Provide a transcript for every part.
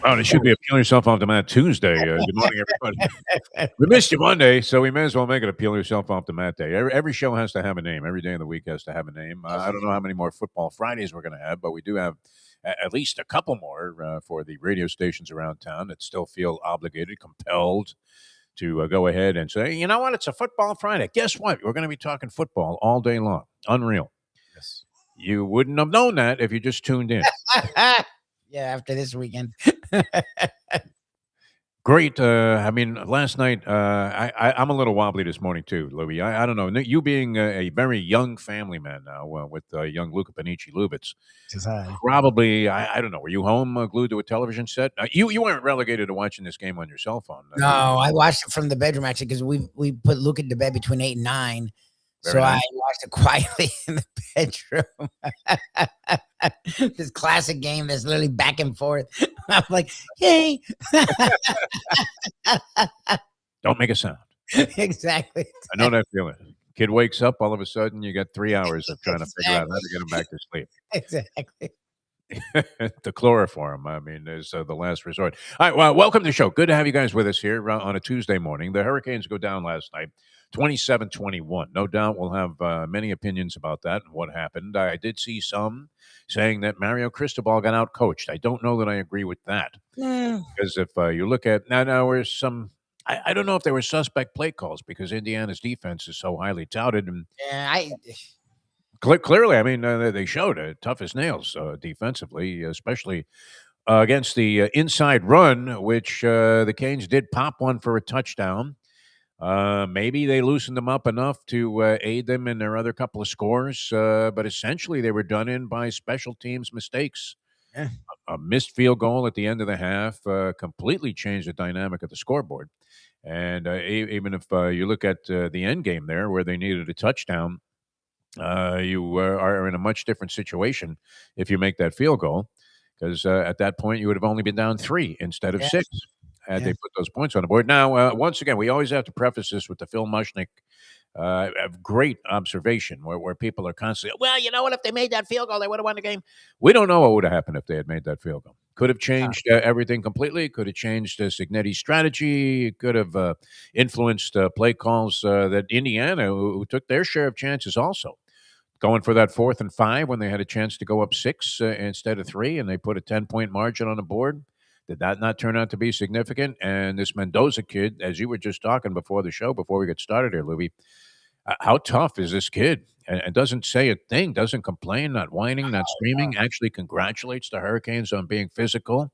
Oh, it should be a Peel Yourself Off the Mat Tuesday. Good morning, everybody. We missed you Monday, so we may as well make it a Peel Yourself Off the Mat Day. Every show has to have a name. Every day of the week has to have a name. I don't know how many more Football Fridays we're going to have, but we do have at least a couple more for the radio stations around town that still feel obligated, compelled to go ahead and say, you know what, it's a Football Friday. Guess what? We're going to be talking football all day long. Unreal. Yes. You wouldn't have known that if you just tuned in. Yeah, after this weekend. Great. I mean, last night, I'm a little wobbly this morning too, Louis. I don't know. You being a very young family man now with young Luca Panici Lubitz, probably, I don't know. Were you home glued to a television set? You weren't relegated to watching this game on your cell phone. No, I watched it from the bedroom actually because we put Luca to bed between 8 and 9. Very so nice. I watched it quietly in the bedroom. This classic game that's literally back and forth. I'm like, yay. Don't make a sound. Exactly. I know that feeling. Kid wakes up, all of a sudden you got 3 hours of trying to figure out how to get him back to sleep. Exactly. The chloroform, I mean, is the last resort. All right, well, welcome to the show. Good to have you guys with us here on a Tuesday morning. The Hurricanes go down last night, 27-21. No doubt we'll have many opinions about that and what happened. I did see some saying that Mario Cristobal got out-coached. I don't know that I agree with that. Because if you look at, now there's some, I don't know if there were suspect play calls because Indiana's defense is so highly touted. And Yeah, clearly, I mean, they showed it tough as nails defensively, especially against the inside run, which the Canes did pop one for a touchdown. Maybe they loosened them up enough to aid them in their other couple of scores, but essentially they were done in by special teams mistakes. Yeah. A missed field goal at the end of the half completely changed the dynamic of the scoreboard. And even if you look at the end game there, where they needed a touchdown, you are in a much different situation if you make that field goal, because at that point you would have only been down 3 instead of 6 had they put those points on the board. Now, once again, we always have to preface this with the Phil Mushnick great observation where people are constantly, well, you know what, if they made that field goal, they would have won the game. We don't know what would have happened if they had made that field goal. Could have changed everything completely. Could have changed Signetti's strategy. Could have influenced play calls that Indiana, who took their share of chances also. Going for that 4th and 5 when they had a chance to go up 6 instead of 3, and they put a 10-point margin on the board. Did that not turn out to be significant? And this Mendoza kid, as you were just talking before the show, before we get started here, Lubie, how tough is this kid? And doesn't say a thing, doesn't complain, not whining, not screaming, actually congratulates the Hurricanes on being physical.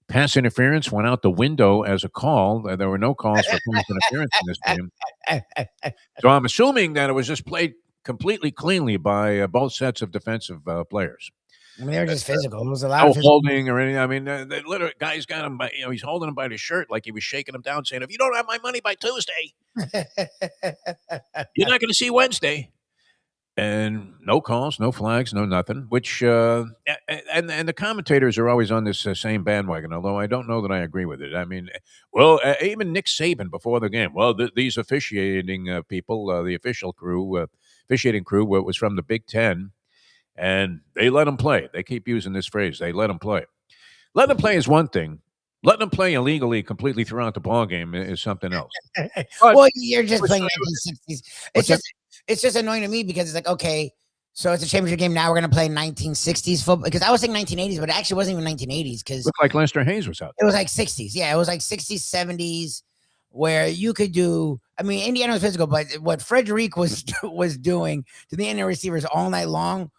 Pass interference went out the window as a call. There were no calls for pass interference in this game. So I'm assuming that it was just played completely cleanly by both sets of defensive players. I mean, they were just physical. It was a lot No of physical. holding or anything. I mean, the literally guy's got him by, he's holding him by the shirt like he was shaking him down, saying, "If you don't have my money by Tuesday, you're not going to see Wednesday." And no calls, no flags, no nothing. Which and the commentators are always on this same bandwagon. Although I don't know that I agree with it. I mean, well, even Nick Saban before the game. Well, these officiating people, the officiating crew, was from the Big Ten. And they let them play. They keep using this phrase. They let them play. Let them play is one thing. Letting them play illegally completely throughout the ballgame is something else. Well, you're just playing 1960s. It's just annoying to me because it's like, okay, so it's a championship game. Now we're going to play 1960s football. Because I was saying 1980s, but it actually wasn't even 1980s. Because looked like Lester Hayes was out there. It was like 60s. Yeah, it was like 60s, 70s, where you could do. I mean, Indiana was physical, but what Frederic was doing to the Indiana receivers all night long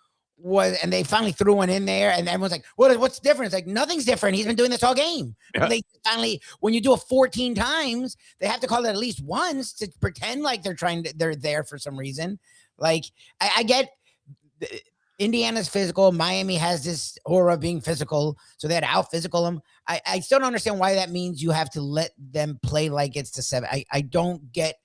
and they finally threw one in there, and everyone's like, what's different? It's like, nothing's different. He's been doing this all game. Yeah. They finally, when you do it 14 times, they have to call it at least once to pretend like they're there for some reason. Like, I get Indiana's physical. Miami has this aura of being physical, so they had to out-physical them. I still don't understand why that means you have to let them play like it's the 7. I don't get.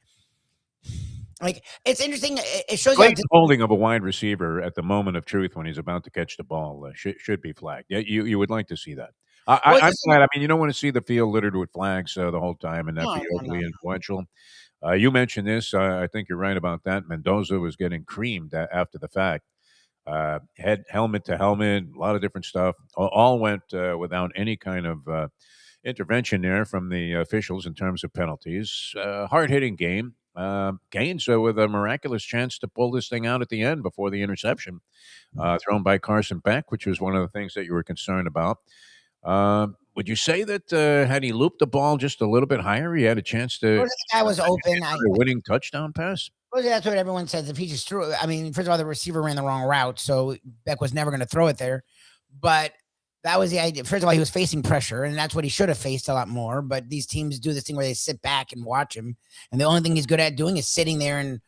Like, it's interesting. It shows you holding of a wide receiver at the moment of truth when he's about to catch the ball should be flagged. Yeah, you would like to see that. I'm glad. I mean, you don't want to see the field littered with flags the whole time and that be overly influential. You mentioned this. I think you're right about that. Mendoza was getting creamed after the fact. head helmet to helmet, a lot of different stuff. All went without any kind of intervention there from the officials in terms of penalties. Hard hitting game. Gaines with a miraculous chance to pull this thing out at the end before the interception thrown by Carson Beck, which was one of the things that you were concerned about. Would you say that had he looped the ball just a little bit higher, he had a chance to The guy was open. a winning touchdown pass? Well, that's what everyone says. If he just threw it, I mean, first of all, the receiver ran the wrong route, so Beck was never going to throw it there. But that was the idea. First of all, he was facing pressure, and that's what he should have faced a lot more. But these teams do this thing where they sit back and watch him, and the only thing he's good at doing is sitting there and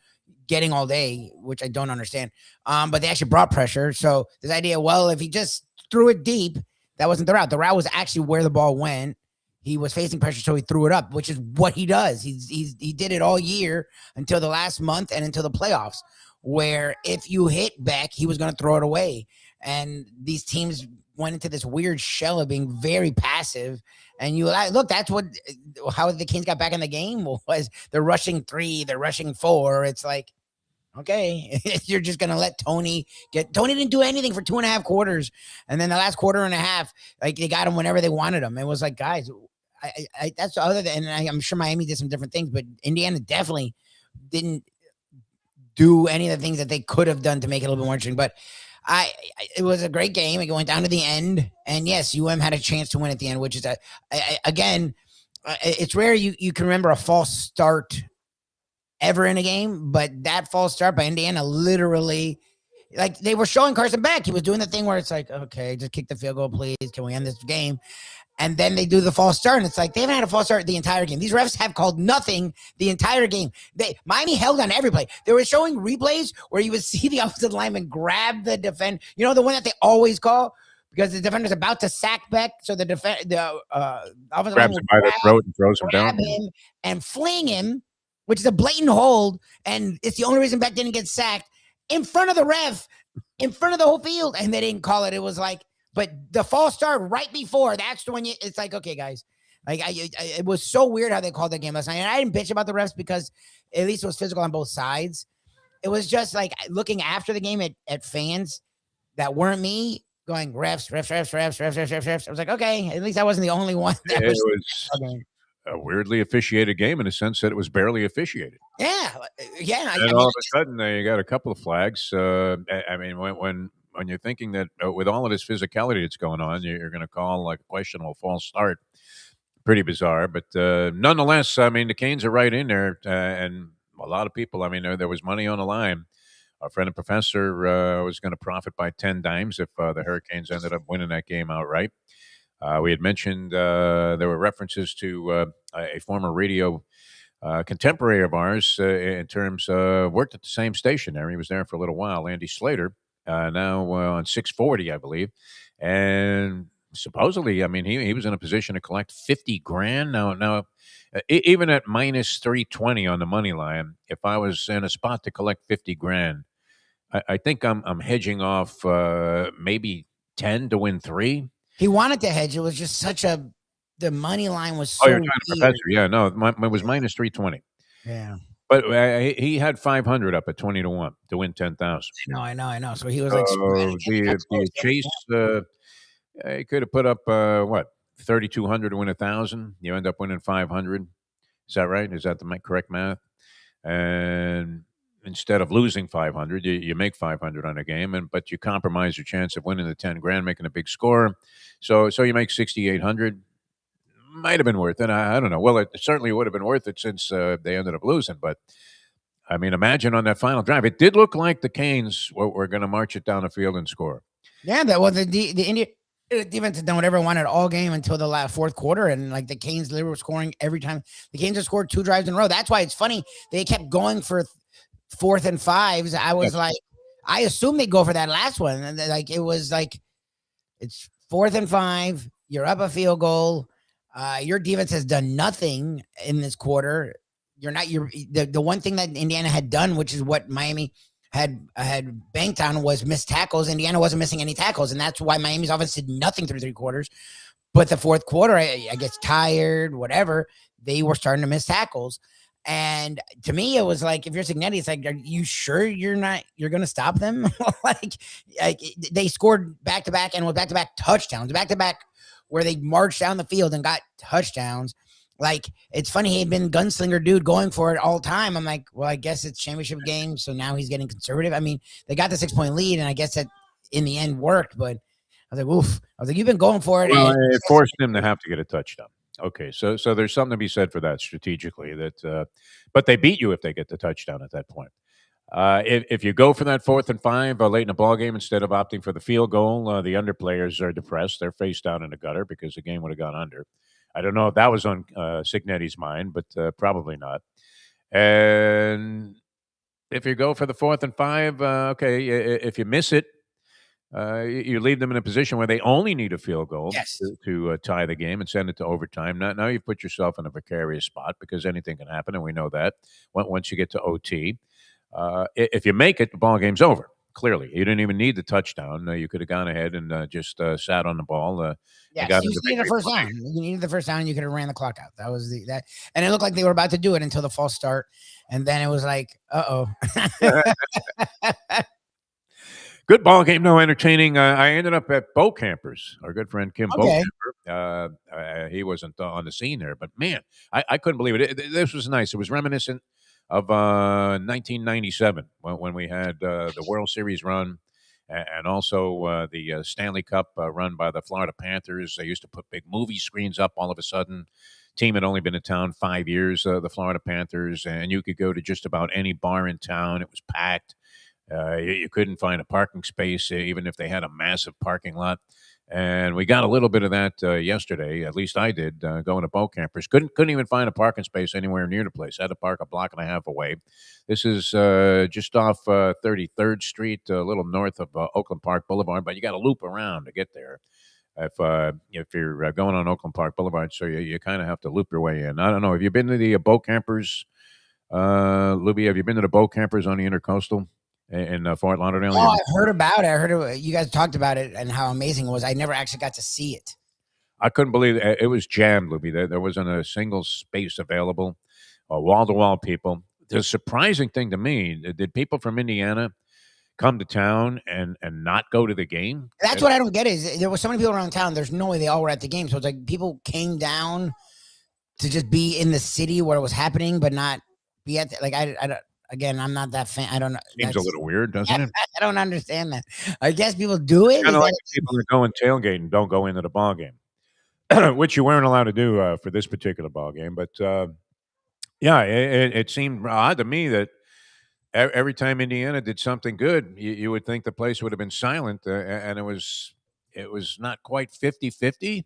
getting all day, which I don't understand. But they actually brought pressure. So this idea, well, if he just threw it deep, that wasn't the route. The route was actually where the ball went. He was facing pressure, so he threw it up, which is what he does. He did it all year until the last month and until the playoffs, where if you hit Beck, he was going to throw it away. And these teams went into this weird shell of being very passive. And you look, that's how the Kings got back in the game was they're rushing 3, they're rushing 4. It's like, okay, you're just going to let Tony didn't do anything for 2.5 quarters. And then the last quarter and a half, like they got him whenever they wanted him. It was like, guys, that's other than, and I'm sure Miami did some different things, but Indiana definitely didn't do any of the things that they could have done to make it a little bit more interesting. But it was a great game. It went down to the end, and yes, UM had a chance to win at the end, which is again, it's rare you can remember a false start ever in a game, but that false start by Indiana literally, like they were showing Carson Beck, he was doing the thing where it's like, okay, just kick the field goal, please. Can we end this game? And then they do the false start, and it's like they haven't had a false start the entire game. These refs have called nothing the entire game. Miami held on every play. They were showing replays where you would see the offensive lineman grab the defender. You know, the one that they always call because the defender's about to sack Beck, so the offensive grabs him by the throat and throws him down, him and fling him, which is a blatant hold, and it's the only reason Beck didn't get sacked in front of the ref, in front of the whole field, and they didn't call it. It was like. But the false start right before, that's the one it's like, okay, guys. Like it was so weird how they called that game last night. And I didn't bitch about the refs because at least it was physical on both sides. It was just like looking after the game at fans that weren't me going refs. I was like, okay, at least I wasn't the only one. It was a weirdly officiated game in the sense that it was barely officiated. Yeah. And all of a sudden, they got a couple of flags. I mean, when you're thinking that with all of this physicality that's going on, you're going to call like a questionable false start. Pretty bizarre. But nonetheless, I mean, the Canes are right in there. And a lot of people, I mean, there was money on the line. Our friend and professor was going to profit by 10 dimes if the Hurricanes ended up winning that game outright. We had mentioned there were references to a former radio contemporary of ours in terms of worked at the same station there. He was there for a little while, Andy Slater. Now on 640, I believe. And supposedly, I mean, he was in a position to collect 50 grand. Now, even at minus 320 on the money line, if I was in a spot to collect 50 grand, I think I'm hedging off maybe 10 to win 3. He wanted to hedge. It was just the money line was so you're trying to professor. Yeah, no, it was minus 320. Yeah. But he had 500 up at 20 to 1 to win 10,000. I know. So he was like, the chase. He could have put up 3,200 to win 1,000. You end up winning 500. Is that right? Is that the correct math? And instead of losing 500, you make 500 on a game, but you compromise your chance of winning the 10 grand, making a big score. So you make 6,800. Might have been worth it. I don't know. Well, it certainly would have been worth it since they ended up losing. But, I mean, imagine on that final drive. It did look like the Canes were going to march it down the field and score. Yeah, that was the Indian defense had done whatever it wanted all game until the last fourth quarter. And, like, the Canes literally were scoring every time. The Canes have scored 2 drives in a row. That's why it's funny. They kept going for 4th and 5s. I was like, I assumed they'd go for that last one. And, like, it was like, it's 4th and 5. You're up a field goal. Your defense has done nothing in this quarter. The one thing that Indiana had done, which is what Miami had banked on, was missed tackles. Indiana wasn't missing any tackles, and that's why Miami's offense did nothing through 3 quarters. But the fourth quarter, I guess tired, whatever, they were starting to miss tackles. And to me, it was like, if you're Cignetti, it's like, are you sure you're going to stop them? like they scored back to back and with back to back touchdowns, back to back where they marched down the field and got touchdowns. Like, it's funny, he had been gunslinger dude going for it all the time. I'm like, well, I guess it's championship game, so now he's getting conservative. I mean, they got the 6-point lead, and I guess that in the end worked, but I was like, oof. I was like, you've been going for it. Well, And it forced him to have to get a touchdown. Okay, so there's something to be said for that strategically. But they beat you if they get the touchdown at that point. If you go for that 4th and 5 late in the ball game instead of opting for the field goal, the under players are depressed. They're face down in the gutter because the game would have gone under. I don't know if that was on Cignetti's mind, but probably not. And if you go for the 4th and 5, okay, if you miss it, you leave them in a position where they only need a field goal yes, to tie the game and send it to overtime. Now you've put yourself in a precarious spot because anything can happen, and we know that once you get to OT. If you make it, the ball game's over. Clearly, you didn't even need the touchdown. You could have gone ahead and just sat on the ball. yes, got you into needed a victory first play. down. You needed the first down. You could have ran the clock out. That was that, and it looked like they were about to do it until the false start, and then it was like, Good ball game, no entertaining. I ended up at Bo Campers, our good friend Kim Okay. Bo Camper. He wasn't on the scene there, but man, I couldn't believe it. This was nice. It was reminiscent of 1997 when we had the World Series run and also the Stanley Cup run by the Florida Panthers. They used to put big movie screens up all of a sudden. Team had only been in town 5 years, the Florida Panthers, and you could go to just about any bar in town. It was packed. You couldn't find a parking space, even if they had a massive parking lot. And we got a little bit of that yesterday. At least I did. Going to Bo Campers, couldn't even find a parking space anywhere near the place. Had to park a block and a half away. This is just off 33rd Street, a little north of Oakland Park Boulevard. But you got to loop around to get there. If you're going on Oakland Park Boulevard, so you kind of have to loop your way in. I don't know. Have you been to the Bo Campers, Lubie? Have you been to the Bo Campers on the Intercoastal? In Fort Lauderdale? oh, I heard about it. I heard you guys talked about it and how amazing it was. I never actually got to see it. I couldn't believe it. It was jammed, Lubie. There wasn't a single space available, wall-to-wall people. The surprising thing to me, did people from Indiana come to town and not go to the game? That's what I don't get is there were so many people around town. There's no way they all were at the game. So it's like people came down to just be in the city where it was happening, but not be at like I don't. Again, I'm not that fan. I don't know. Seems a little weird, doesn't it? I don't understand that. I guess people do it. Kind of like the people that go and tailgate and don't go into the ball game, which you weren't allowed to do for this particular ball game. But yeah, it seemed odd to me that every time Indiana did something good, you would think the place would have been silent, and it was not quite 50-50,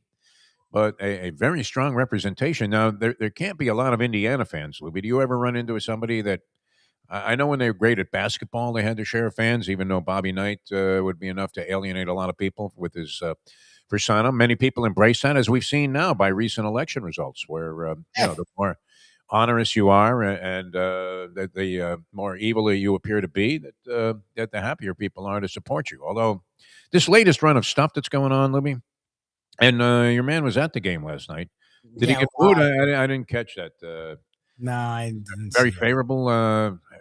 but a very strong representation. Now, there can't be a lot of Indiana fans, Louie. Do you ever run into somebody that I know when they were great at basketball, they had their share of fans, even though Bobby Knight would be enough to alienate a lot of people with his persona. Many people embrace that, as we've seen now by recent election results, where the more onerous you are and the more evil you appear to be, that the happier people are to support you. Although this latest run of stuff that's going on, Libby, and your man was at the game last night. Did he get food? I didn't catch that. No, I didn't. Very favorable.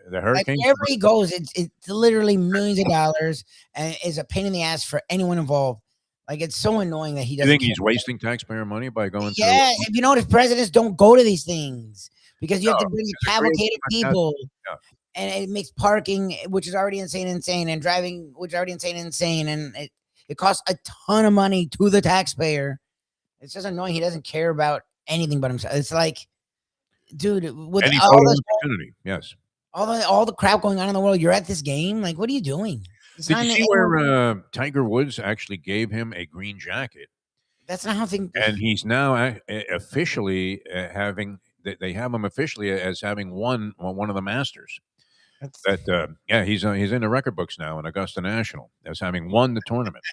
The Hurricanes. Like wherever he goes, it's literally millions of dollars, and it's a pain in the ass for anyone involved. Like it's so annoying that he You doesn't. think he's wasting taxpayer money by going? Yeah, if you notice, presidents don't go to these things because you have to bring cavalcated people, and it makes parking, which is already insane, and driving, which is already insane, and it costs a ton of money to the taxpayer. It's just annoying. He doesn't care about anything but himself. It's like, dude, with any all photo this, opportunity, yes. all the crap going on in the world, you're at this game. Like, what are you doing? Did you see where Tiger Woods actually gave him a green jacket? That's not how things. And he's now officially having. They have him officially as having won one of the Masters. He's in the record books now in Augusta National as having won the tournament.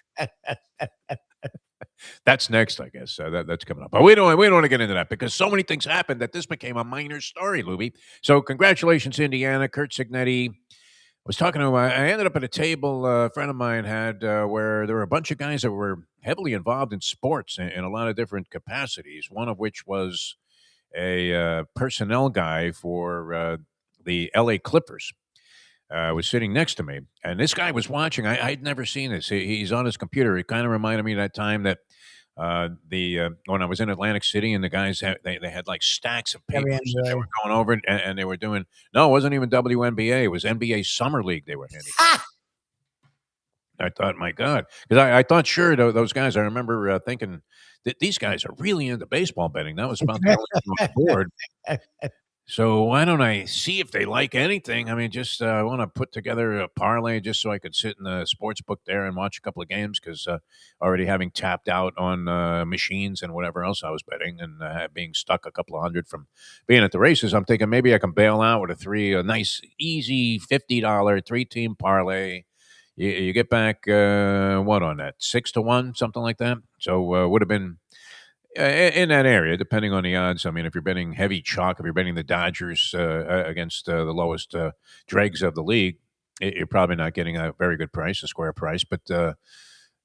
That's next, I guess. That's coming up. But we don't want to get into that because so many things happened that this became a minor story, Lubie. So congratulations, Indiana. Curt Cignetti. I was talking to him. I ended up at a table a friend of mine had where there were a bunch of guys that were heavily involved in sports in a lot of different capacities, one of which was a personnel guy for the LA Clippers. Was sitting next to me, and this guy was watching. I'd never seen this. He's on his computer. It kind of reminded me of that time that the when I was in Atlantic City, and the guys they had like stacks of papers that they were going over, and they were doing. No, it wasn't even WNBA. It was NBA Summer League. They were handing. I thought, my God, because I thought, sure, those guys. I remember thinking that these guys are really into baseball betting. That was about the only thing on the board. So why don't I see if they like anything? I mean, just I want to put together a parlay just so I could sit in the sports book there and watch a couple of games because already having tapped out on machines and whatever else I was betting and being stuck a couple of hundred from being at the races, I'm thinking maybe I can bail out with a nice, easy $50 3-team parlay. You get back what on that 6-1, something like that. So would have been. In that area, depending on the odds. I mean, if you're betting heavy chalk, if you're betting the Dodgers against the lowest dregs of the league, you're probably not getting a very good price, a square price. But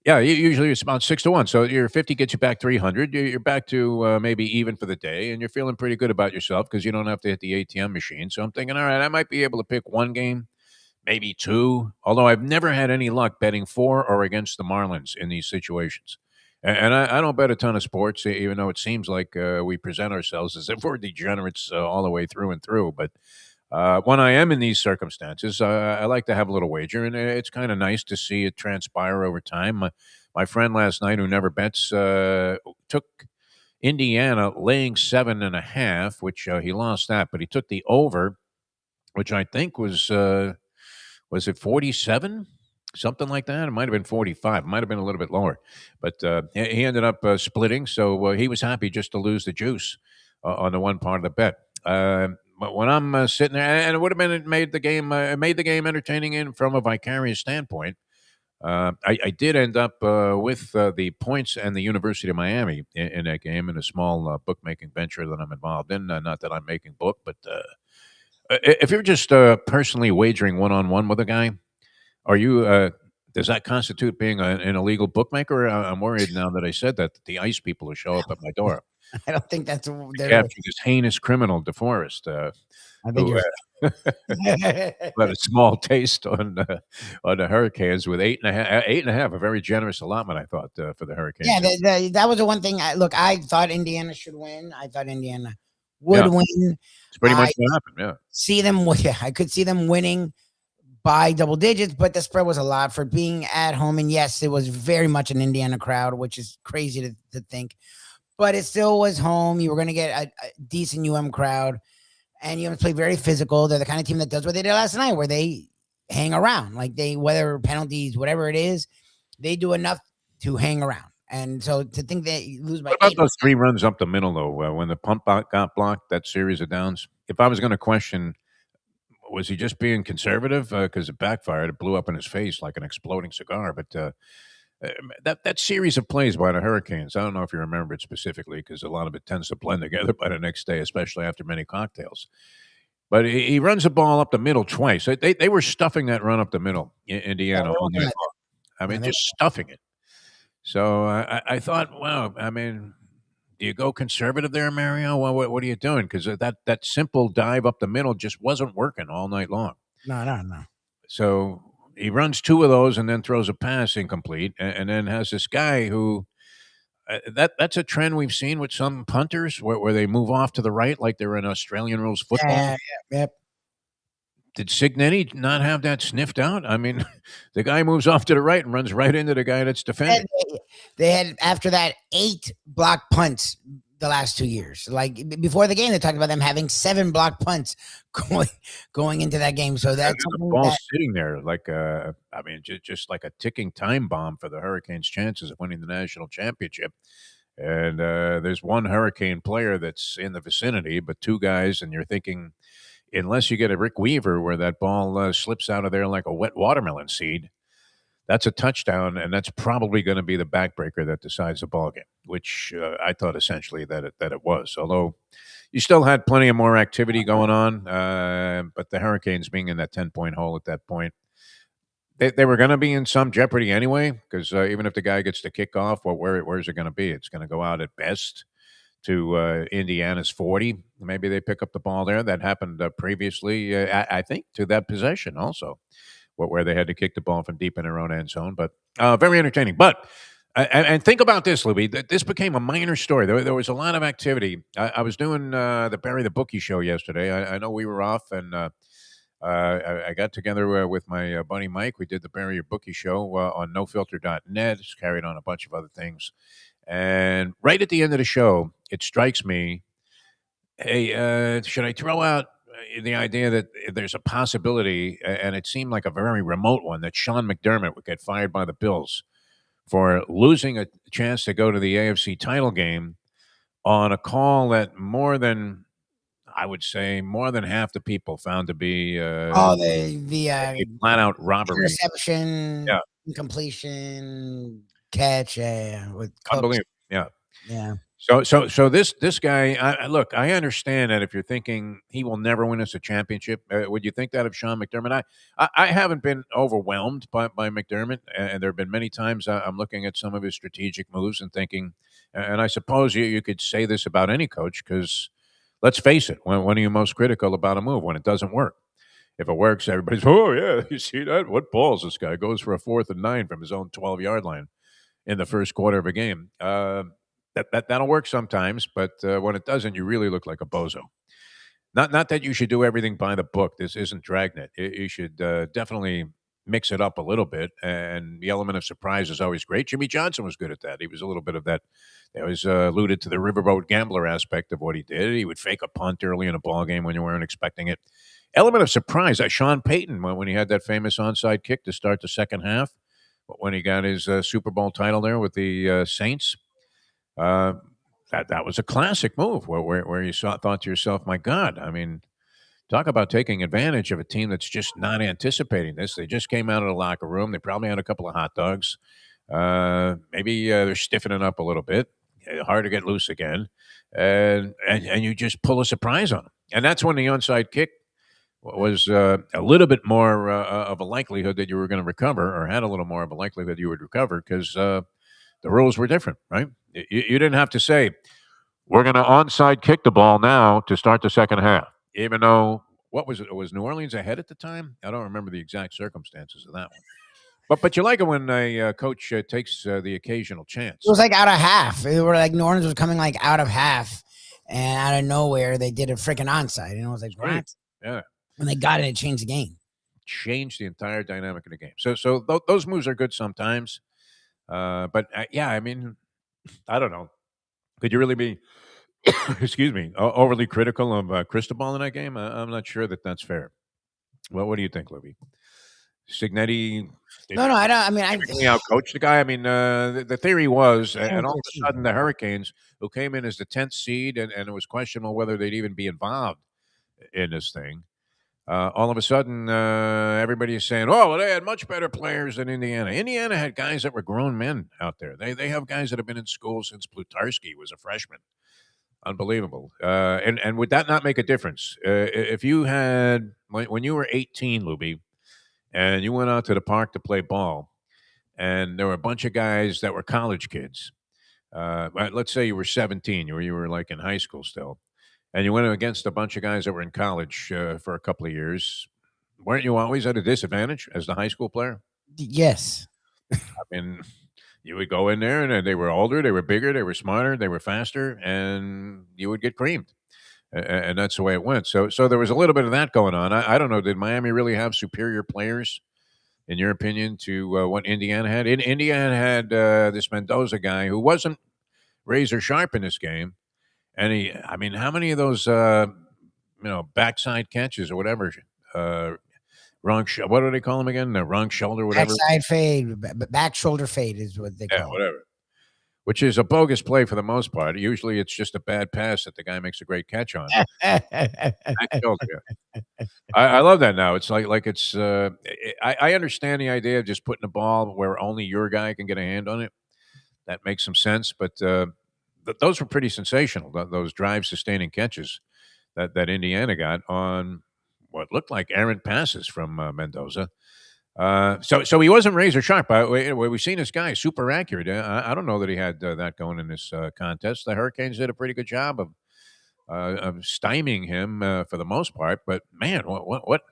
yeah, usually it's about 6-1. So your 50 gets you back 300. You're back to maybe even for the day, and you're feeling pretty good about yourself because you don't have to hit the ATM machine. So I'm thinking, all right, I might be able to pick one game, maybe two. Although I've never had any luck betting for or against the Marlins in these situations. And I don't bet a ton of sports, even though it seems like we present ourselves as if we're degenerates all the way through and through. But when I am in these circumstances, I like to have a little wager, and it's kind of nice to see it transpire over time. My friend last night, who never bets, took Indiana laying 7.5, which he lost that, but he took the over, which I think was it 47? Something like that. It might have been 45. It might have been a little bit lower. But he ended up splitting, so he was happy just to lose the juice on the one part of the bet. But when I'm sitting there, and it would have been made the game entertaining in from a vicarious standpoint. I did end up with the points and the University of Miami in that game in a small bookmaking venture that I'm involved in. Not that I'm making book, but if you're just personally wagering one-on-one with a guy, are you? Does that constitute being an illegal bookmaker? I'm worried now that I said that the ICE people will show up at my door. I don't think that's Capture this heinous criminal, DeForest, I think who had a small taste on the Hurricanes with 8.5. 8.5, a very generous allotment, I thought, for the Hurricanes. Yeah, that was the one thing. Look, I thought Indiana should win. I thought Indiana would win. It's pretty much what happened. Yeah, see them. Yeah, I could see them winning by double digits, but the spread was a lot for being at home. And yes, it was very much an Indiana crowd, which is crazy to think, but it still was home. You were going to get a decent crowd, and UM play very physical. They're the kind of team that does what they did last night, where they hang around, like whether penalties, whatever it is, they do enough to hang around. And so to think they lose by what about those 3 runs up the middle, though, when the pump out got blocked, that series of downs? If I was going to question, was he just being conservative? Because it backfired. It blew up in his face like an exploding cigar. But that series of plays by the Hurricanes, I don't know if you remember it specifically because a lot of it tends to blend together by the next day, especially after many cocktails. But he runs the ball up the middle twice. They were stuffing that run up the middle in Indiana all night long. I mean, just stuffing it. So I thought, wow, I mean, do you go conservative there, Mario? Well, what are you doing? Because that simple dive up the middle just wasn't working all night long. No. So he runs 2 of those and then throws a pass incomplete, and then has this guy who that's a trend we've seen with some punters where they move off to the right like they're in Australian rules football. Yep. Did Cignetti not have that sniffed out? I mean, the guy moves off to the right and runs right into the guy that's defending. They had after that 8 block punts the last 2 years. Like before the game, they talked about them having 7 block punts going into that game. So that's the ball sitting there like I mean, just like a ticking time bomb for the Hurricanes' chances of winning the national championship. And there's one Hurricane player that's in the vicinity, but 2 guys, and you're thinking, unless you get a Rick Weaver where that ball slips out of there like a wet watermelon seed, that's a touchdown, and that's probably going to be the backbreaker that decides the ball game, which I thought essentially that it was. Although you still had plenty of more activity going on, but the Hurricanes being in that 10-point hole at that point, they were going to be in some jeopardy anyway, because even if the guy gets the kickoff, where's it going to be? It's going to go out at best to Indiana's 40. Maybe they pick up the ball there. That happened previously, I think, to that possession also, where they had to kick the ball from deep in their own end zone. But very entertaining. But and think about this, Lubie. This became a minor story. There was a lot of activity. I was doing the Barry the Bookie show yesterday. I know we were off, and I got together with my buddy Mike. We did the Barry the Bookie show on nofilter.net. It's carried on a bunch of other things. And right at the end of the show, it strikes me, hey, should I throw out the idea that there's a possibility, and it seemed like a very remote one, that Sean McDermott would get fired by the Bills for losing a chance to go to the AFC title game on a call that I would say, more than half the people found to be Oh, the a flat out robbery. interception, Yeah, incompletion, catch, with Cooks. unbelievable. Yeah. Yeah. So this guy, look, I understand that if you're thinking he will never win us a championship, would you think that of Sean McDermott? I haven't been overwhelmed by McDermott, and there have been many times I'm looking at some of his strategic moves and thinking, and I suppose you could say this about any coach, because let's face it, when are you most critical about a move? When it doesn't work. If it works, everybody's, oh yeah, you see that? What balls this guy goes for a 4th and 9 from his own 12-yard line in the first quarter of a game. That'll work sometimes, but when it doesn't, you really look like a bozo. Not that you should do everything by the book. This isn't Dragnet. You should definitely mix it up a little bit, and the element of surprise is always great. Jimmy Johnson was good at that. He was a little bit of that. It was alluded to the riverboat gambler aspect of what he did. He would fake a punt early in a ball game when you weren't expecting it. Element of surprise. Sean Payton, when he had that famous onside kick to start the second half, when he got his Super Bowl title there with the Saints. That was a classic move where you thought to yourself, my God, I mean, talk about taking advantage of a team that's just not anticipating this. They just came out of the locker room. They probably had a couple of hot dogs. Maybe they're stiffening up a little bit. Hard to get loose again. And you just pull a surprise on them. And that's when the onside kick was a little bit more of a likelihood that you were going to recover, or had a little more of a likelihood you would recover, because the rules were different, right? You didn't have to say, we're going to onside kick the ball now to start the second half, even though, what was it? Was New Orleans ahead at the time? I don't remember the exact circumstances of that one. But you like it when a coach takes the occasional chance. It was like out of half. It were like New Orleans was coming like out of half, and out of nowhere they did a freaking onside. And I was like, what? Right. Yeah. When they got it, it changed the game. Changed the entire dynamic of the game. So those moves are good sometimes. But yeah, I mean, I don't know. Could you really be, excuse me, overly critical of Cristobal in that game? I'm not sure that that's fair. Well, what do you think, Lubie? Signetti? No, I don't. I mean, outcoached the guy. I mean, the theory was, and all of a sudden, the Hurricanes, who came in as the 10th seed, and it was questionable whether they'd even be involved in this thing. All of a sudden, everybody is saying, "Oh, well, they had much better players than Indiana." Indiana had guys that were grown men out there. They have guys that have been in school since Plutarski was a freshman. Unbelievable. And would that not make a difference if you had, when you were 18, Lubie, and you went out to the park to play ball, and there were a bunch of guys that were college kids. Let's say you were 17, or you were like in high school still, and you went against a bunch of guys that were in college for a couple of years. Weren't you always at a disadvantage as the high school player? Yes. I mean, you would go in there, and they were older, they were bigger, they were smarter, they were faster, and you would get creamed. And that's the way it went. So there was a little bit of that going on. I don't know. Did Miami really have superior players, in your opinion, to what Indiana had? Indiana had this Mendoza guy who wasn't razor sharp in this game. And I mean, how many of those, backside catches or whatever, what do they call them again? The wrong shoulder, whatever. Backside fade, back shoulder fade is what they call it. Whatever. Which is a bogus play for the most part. Usually it's just a bad pass that the guy makes a great catch on. I love that now. It's like it's, I understand the idea of just putting the ball where only your guy can get a hand on it. That makes some sense, but those were pretty sensational, those drive-sustaining catches that Indiana got on what looked like errant passes from Mendoza. So he wasn't razor sharp. We've seen this guy super accurate. I don't know that he had that going in this contest. The Hurricanes did a pretty good job of stymieing him for the most part. But man, what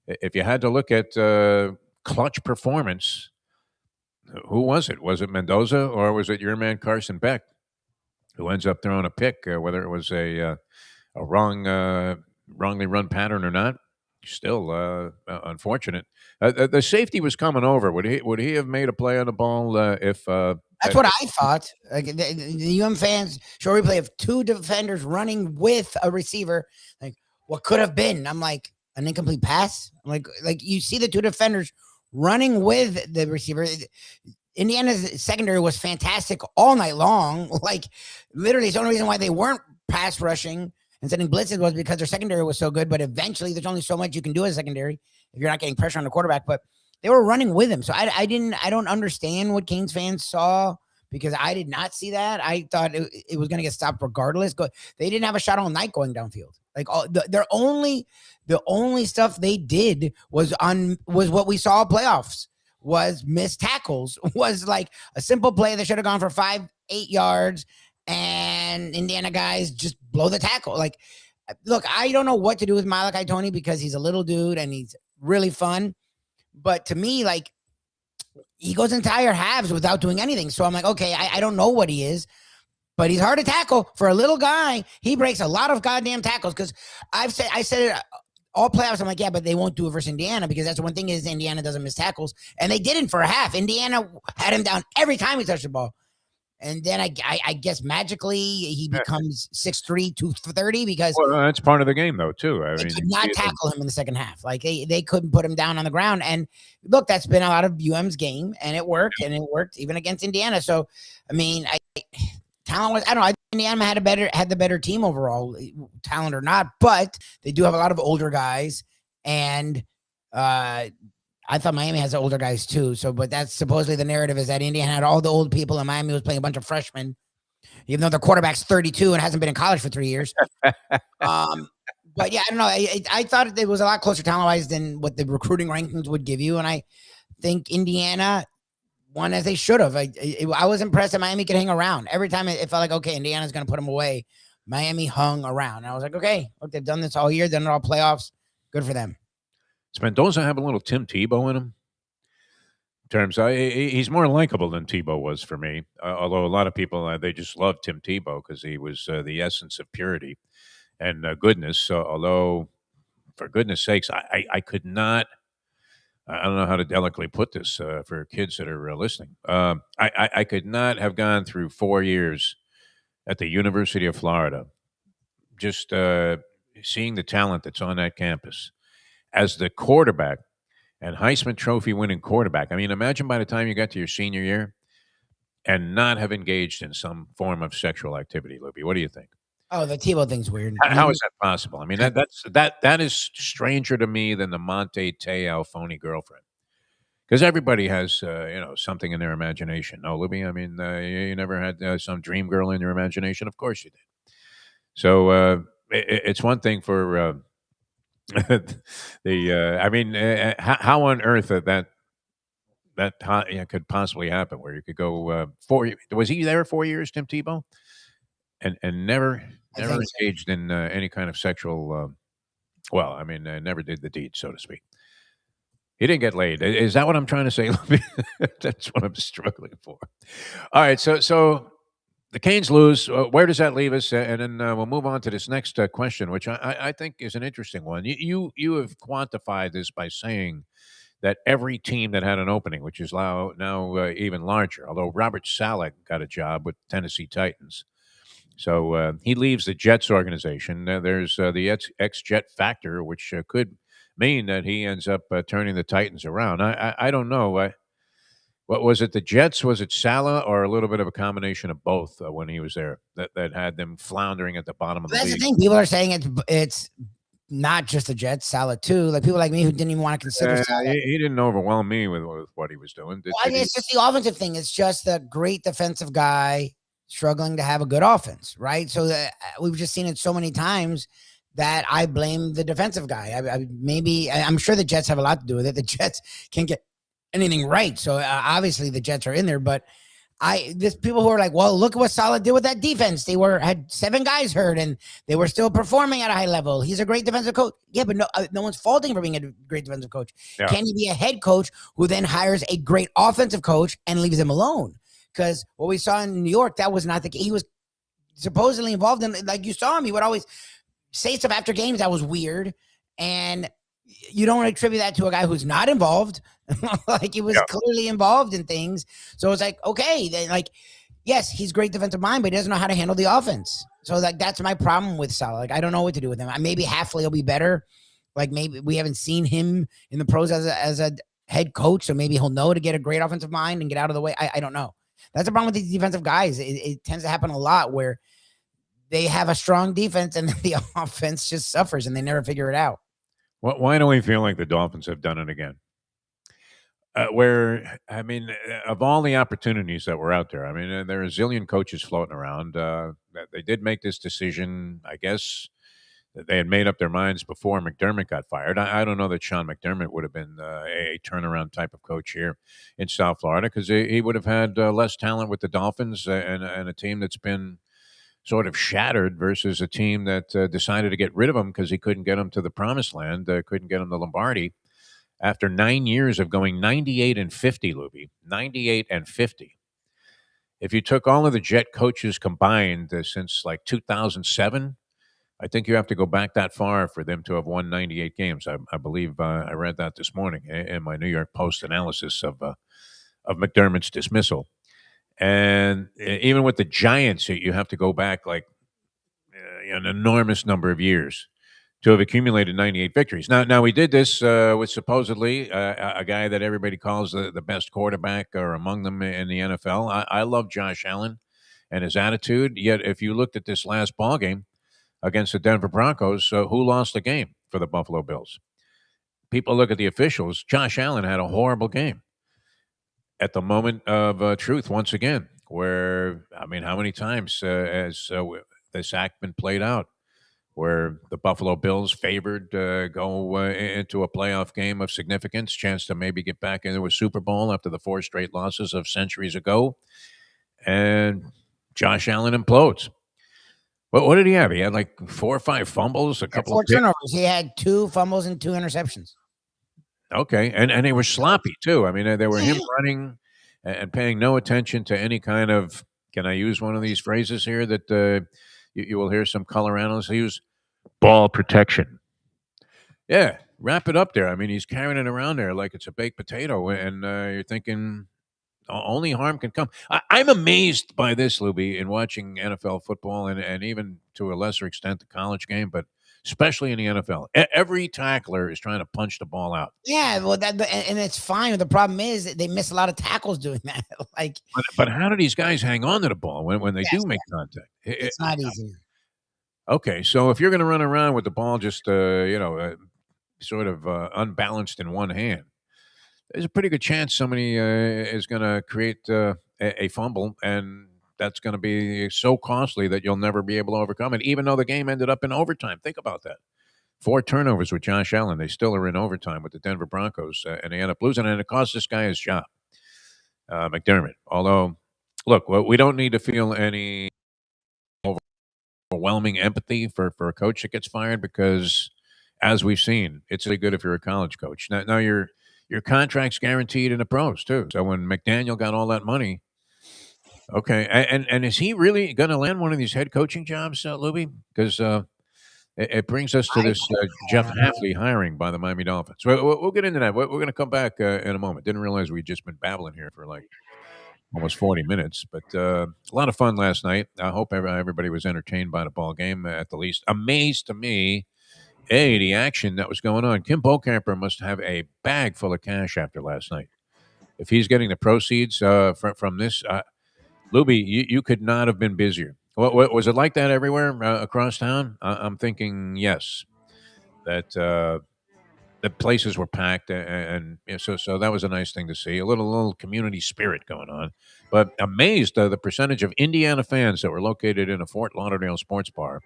if you had to look at clutch performance? Who was it? Was it Mendoza or was it your man Carson Beck, who ends up throwing a pick? Whether it was a wrongly run pattern or not, still unfortunate. The safety was coming over. Would he have made a play on the ball if? That's what I thought. Like the fans show replay of two defenders running with a receiver. Like what could have been? I'm like an incomplete pass. I'm like you see the two defenders running with the receiver. Indiana's secondary was fantastic all night long. Like literally, it's the only reason why they weren't pass rushing and sending blitzes was because their secondary was so good. But eventually, there's only so much you can do as a secondary if you're not getting pressure on the quarterback. But they were running with him, so I don't understand what Canes fans saw because I did not see that. I thought it was going to get stopped regardless. They didn't have a shot all night going downfield. Like the only stuff they did was what we saw playoffs. Was missed tackles, was like a simple play that should have gone for 5-8 yards, and Indiana guys just blow the tackle. Like, look, I don't know what to do with Malachi Tony because he's a little dude and he's really fun. But to me, like, he goes entire halves without doing anything. So I'm like, okay, I don't know what he is, but he's hard to tackle for a little guy. He breaks a lot of goddamn tackles because I said it all playoffs. I'm like, yeah, but they won't do it versus Indiana because that's the one thing is Indiana doesn't miss tackles. And they didn't for a half. Indiana had him down every time he touched the ball. And then I guess magically he becomes 6'3", 230 because that's part of the game though too. I mean, could not tackle him in the second half. Like they couldn't put him down on the ground. And look, that's been a lot of UM's game, and it worked, and it worked even against Indiana. So I mean, talent was, I don't know. I think Indiana had the better team overall, talent or not, but they do have a lot of older guys, and I thought Miami has older guys too. So, but that's supposedly the narrative is that Indiana had all the old people, and Miami was playing a bunch of freshmen, even though their quarterback's 32 and hasn't been in college for 3 years. But yeah, I don't know. I thought it was a lot closer talent-wise than what the recruiting rankings would give you, and I think Indiana won as they should have. I was impressed that Miami could hang around. Every time it felt like, okay, Indiana's going to put them away. Miami hung around. And I was like, okay, look, they've done this all year, done it all playoffs. Good for them. Does Mendoza have a little Tim Tebow in him? In terms of, he's more likable than Tebow was for me. Although a lot of people, they just love Tim Tebow because he was the essence of purity and goodness. Although, for goodness sakes, I could not. I don't know how to delicately put this for kids that are listening. I could not have gone through 4 years at the University of Florida, just seeing the talent that's on that campus as the quarterback and Heisman Trophy winning quarterback. I mean, imagine by the time you got to your senior year and not have engaged in some form of sexual activity, Lubie. What do you think? Oh, the Tebow thing's weird. How is that possible? I mean, that is stranger to me than the Monte Te'o phony girlfriend. Because everybody has, something in their imagination. No, Libby, I mean, you never had some dream girl in your imagination. Of course you did. So it's one thing for how on earth that could possibly happen, where you could go 4. Was he there 4 years, Tim Tebow, and never engaged in any kind of sexual? Never did the deed, so to speak. He didn't get laid. Is that what I'm trying to say? That's what I'm struggling for. All right, so the Canes lose. Where does that leave us? And then we'll move on to this next question, which I think is an interesting one. You have quantified this by saying that every team that had an opening, which is now even larger, although Robert Saleh got a job with Tennessee Titans. So he leaves the Jets organization. There's the ex-Jet factor, which could mean that he ends up turning the Titans around. I don't know. What was it? The Jets? Was it Saleh, or a little bit of a combination of both when he was there that had them floundering at the bottom of the league? That's the thing. People are saying it's not just the Jets, Saleh too. Like people like me who didn't even want to consider Saleh. He didn't overwhelm me with what he was doing. It's just the offensive thing. It's just the great defensive guy struggling to have a good offense, right? So we've just seen it so many times that I blame the defensive guy. I'm sure the Jets have a lot to do with it. The Jets can't get anything right, so obviously the Jets are in there. But there's people who are like, well, look at what Saleh did with that defense. They had 7 guys hurt and they were still performing at a high level. He's a great defensive coach. Yeah, but no one's faulting for being a great defensive coach. Yeah. Can he be a head coach who then hires a great offensive coach and leaves him alone? Because what we saw in New York, that was not the case. He was supposedly involved in, like you saw him, he would always say stuff after games that was weird, and you don't want to attribute that to a guy who's not involved. Like he was clearly involved in things. So it's like, okay, then, like, yes, he's great defensive mind, but he doesn't know how to handle the offense. So like that's my problem with Saleh. Like I don't know what to do with him. Maybe Hafley will be better. Like maybe we haven't seen him in the pros as a head coach, so maybe he'll know to get a great offensive mind and get out of the way. I don't know. That's the problem with these defensive guys. It tends to happen a lot where they have a strong defense and the offense just suffers and they never figure it out. Why do we feel like the Dolphins have done it again? Where, I mean, of all the opportunities that were out there, I mean, there are a zillion coaches floating around. They did make this decision, I guess, that they had made up their minds before McDermott got fired. I don't know that Sean McDermott would have been a turnaround type of coach here in South Florida, because he would have had less talent with the Dolphins and a team that's been sort of shattered versus a team that decided to get rid of him because he couldn't get him to the promised land, couldn't get him to Lombardi. After 9 years of going 98-50, Lubie, 98-50. If you took all of the Jet coaches combined since like 2007, I think you have to go back that far for them to have won 98 games. I believe I read that this morning in my New York Post analysis of McDermott's dismissal. And even with the Giants, you have to go back like an enormous number of years to have accumulated 98 victories. Now we did this with supposedly a guy that everybody calls the best quarterback or among them in the NFL. I love Josh Allen and his attitude. Yet if you looked at this last ball game against the Denver Broncos, who lost the game for the Buffalo Bills? People look at the officials. Josh Allen had a horrible game at the moment of truth once again, where, I mean, how many times has this act been played out where the Buffalo Bills favored go into a playoff game of significance, chance to maybe get back into a Super Bowl after the 4 straight losses of centuries ago, and Josh Allen implodes. What did he have? He had like 4 or 5 fumbles, a couple of turnovers. He had 2 fumbles and 2 interceptions. Okay, and they were sloppy too. I mean, they were him running and paying no attention to any kind of. Can I use one of these phrases here that you will hear some color analysts use? Ball protection. Yeah, wrap it up there. I mean, he's carrying it around there like it's a baked potato, and you're thinking only harm can come. I'm amazed by this, Lubie, in watching NFL football and even to a lesser extent the college game, but especially in the NFL. Every tackler is trying to punch the ball out. Yeah, well, and it's fine. The problem is they miss a lot of tackles doing that. Like, but how do these guys hang on to the ball when they do make contact? It's not easy. Okay, so if you're going to run around with the ball just sort of unbalanced in one hand, there's a pretty good chance somebody is going to create a fumble, and that's going to be so costly that you'll never be able to overcome it, even though the game ended up in overtime. Think about that. 4 turnovers with Josh Allen. They still are in overtime with the Denver Broncos, and they end up losing, and it cost this guy his job, McDermott. Although, look, we don't need to feel any overwhelming empathy for a coach that gets fired, because, as we've seen, it's really good if you're a college coach. Now your contract's guaranteed in the pros too. So when McDaniel got all that money, okay, and is he really going to land one of these head coaching jobs, Lubie? Because it brings us to this Jeff Hafley hiring by the Miami Dolphins. We'll get into that. We're going to come back in a moment. Didn't realize we'd just been babbling here for like almost 40 minutes, but a lot of fun last night. I hope everybody was entertained by the ball game at the least. Amazed to me, the action that was going on. Kim Bokamper must have a bag full of cash after last night. If he's getting the proceeds from this, Lubie, you could not have been busier. What was it like that everywhere across town? I'm thinking yes, that the places were packed, and so that was a nice thing to see. A little community spirit going on, but amazed the percentage of Indiana fans that were located in a Fort Lauderdale sports bar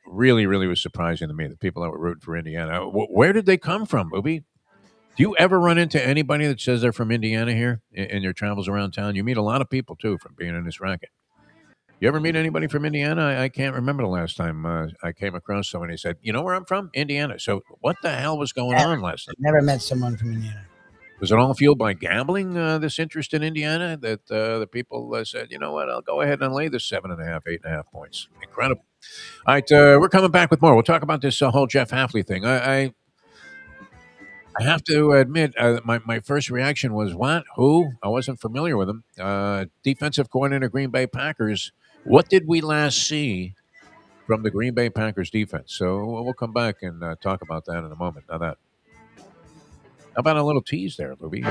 Really, really was surprising to me, the people that were rooting for Indiana. Where did they come from, Booby? Do you ever run into anybody that says they're from Indiana here in your travels around town? You meet a lot of people, too, from being in this racket. You ever meet anybody from Indiana? I can't remember the last time I came across somebody who said, "You know where I'm from? Indiana." So what the hell was going on last night? Never met someone from Indiana. Was it all fueled by gambling, this interest in Indiana, that the people said, "You know what, I'll go ahead and lay the 7.5, 8.5 points." Incredible. All right, we're coming back with more. We'll talk about this whole Jeff Hafley thing. I have to admit, my first reaction was, what? Who? I wasn't familiar with him. Defensive coordinator, Green Bay Packers. What did we last see from the Green Bay Packers defense? So we'll come back and talk about that in a moment. How about a little tease there, Lubie?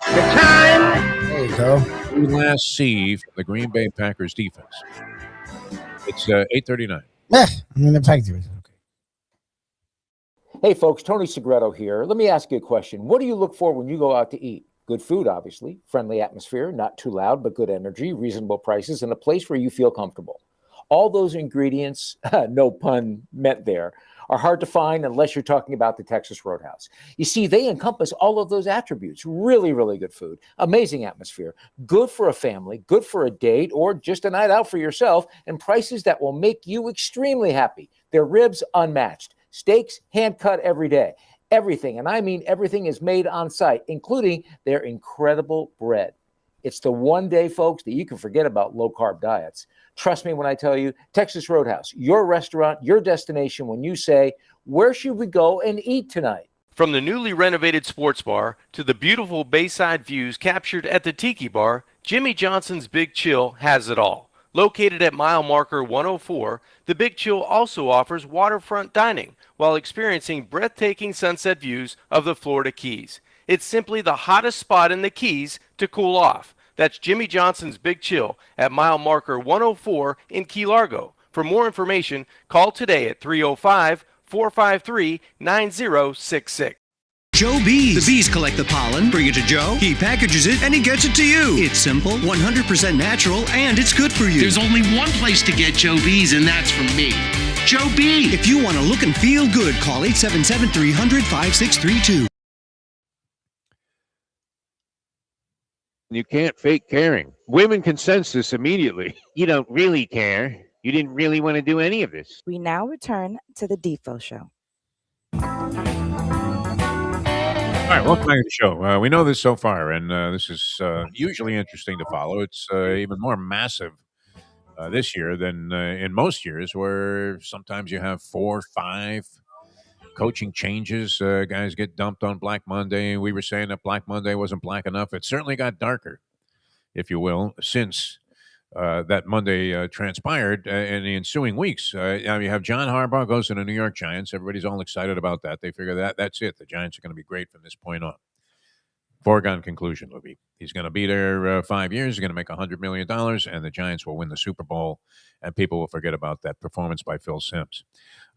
There you go. What did we last see from the Green Bay Packers defense? It's 8:39. Yeah, I'm in the factory. Okay. Hey, folks, Tony Segreto here. Let me ask you a question. What do you look for when you go out to eat? Good food, obviously, friendly atmosphere, not too loud, but good energy, reasonable prices, and a place where you feel comfortable. All those ingredients, no pun meant there, are hard to find unless you're talking about the Texas Roadhouse. You see, they encompass all of those attributes. Really, really good food, amazing atmosphere, good for a family, good for a date, or just a night out for yourself, and prices that will make you extremely happy. Their ribs, unmatched. Steaks, hand-cut every day. Everything, and I mean everything, is made on site, including their incredible bread. It's the one day, folks, that you can forget about low-carb diets. Trust me when I tell you, Texas Roadhouse, your restaurant, your destination when you say, where should we go and eat tonight? From the newly renovated sports bar to the beautiful bayside views captured at the Tiki Bar, Jimmy Johnson's Big Chill has it all. Located at mile marker 104, the Big Chill also offers waterfront dining while experiencing breathtaking sunset views of the Florida Keys. It's simply the hottest spot in the Keys to cool off. That's Jimmy Johnson's Big Chill at mile marker 104 in Key Largo. For more information, call today at 305-453-9066. Joe Bees. The bees collect the pollen, bring it to Joe, he packages it, and he gets it to you. It's simple, 100% natural, and it's good for you. There's only one place to get Joe Bees, and that's from me. Joe B. If you want to look and feel good, call 877-300-5632. You can't fake caring. Women can sense this immediately. You don't really care. You didn't really want to do any of this. We now return to the Defo Show. All right, welcome back to the show. We know this so far, and this is usually interesting to follow. It's even more massive this year than in most years, where sometimes you have 4 or 5 coaching changes. Guys get dumped on Black Monday. We were saying that Black Monday wasn't black enough. It certainly got darker, if you will, since that Monday transpired in the ensuing weeks. Now you have John Harbaugh goes to the New York Giants. Everybody's all excited about that. They figure that's it. The Giants are going to be great from this point on. Foregone conclusion, Lubie. He's going to be there 5 years. He's going to make $100 million, and the Giants will win the Super Bowl, and people will forget about that performance by Phil Simms.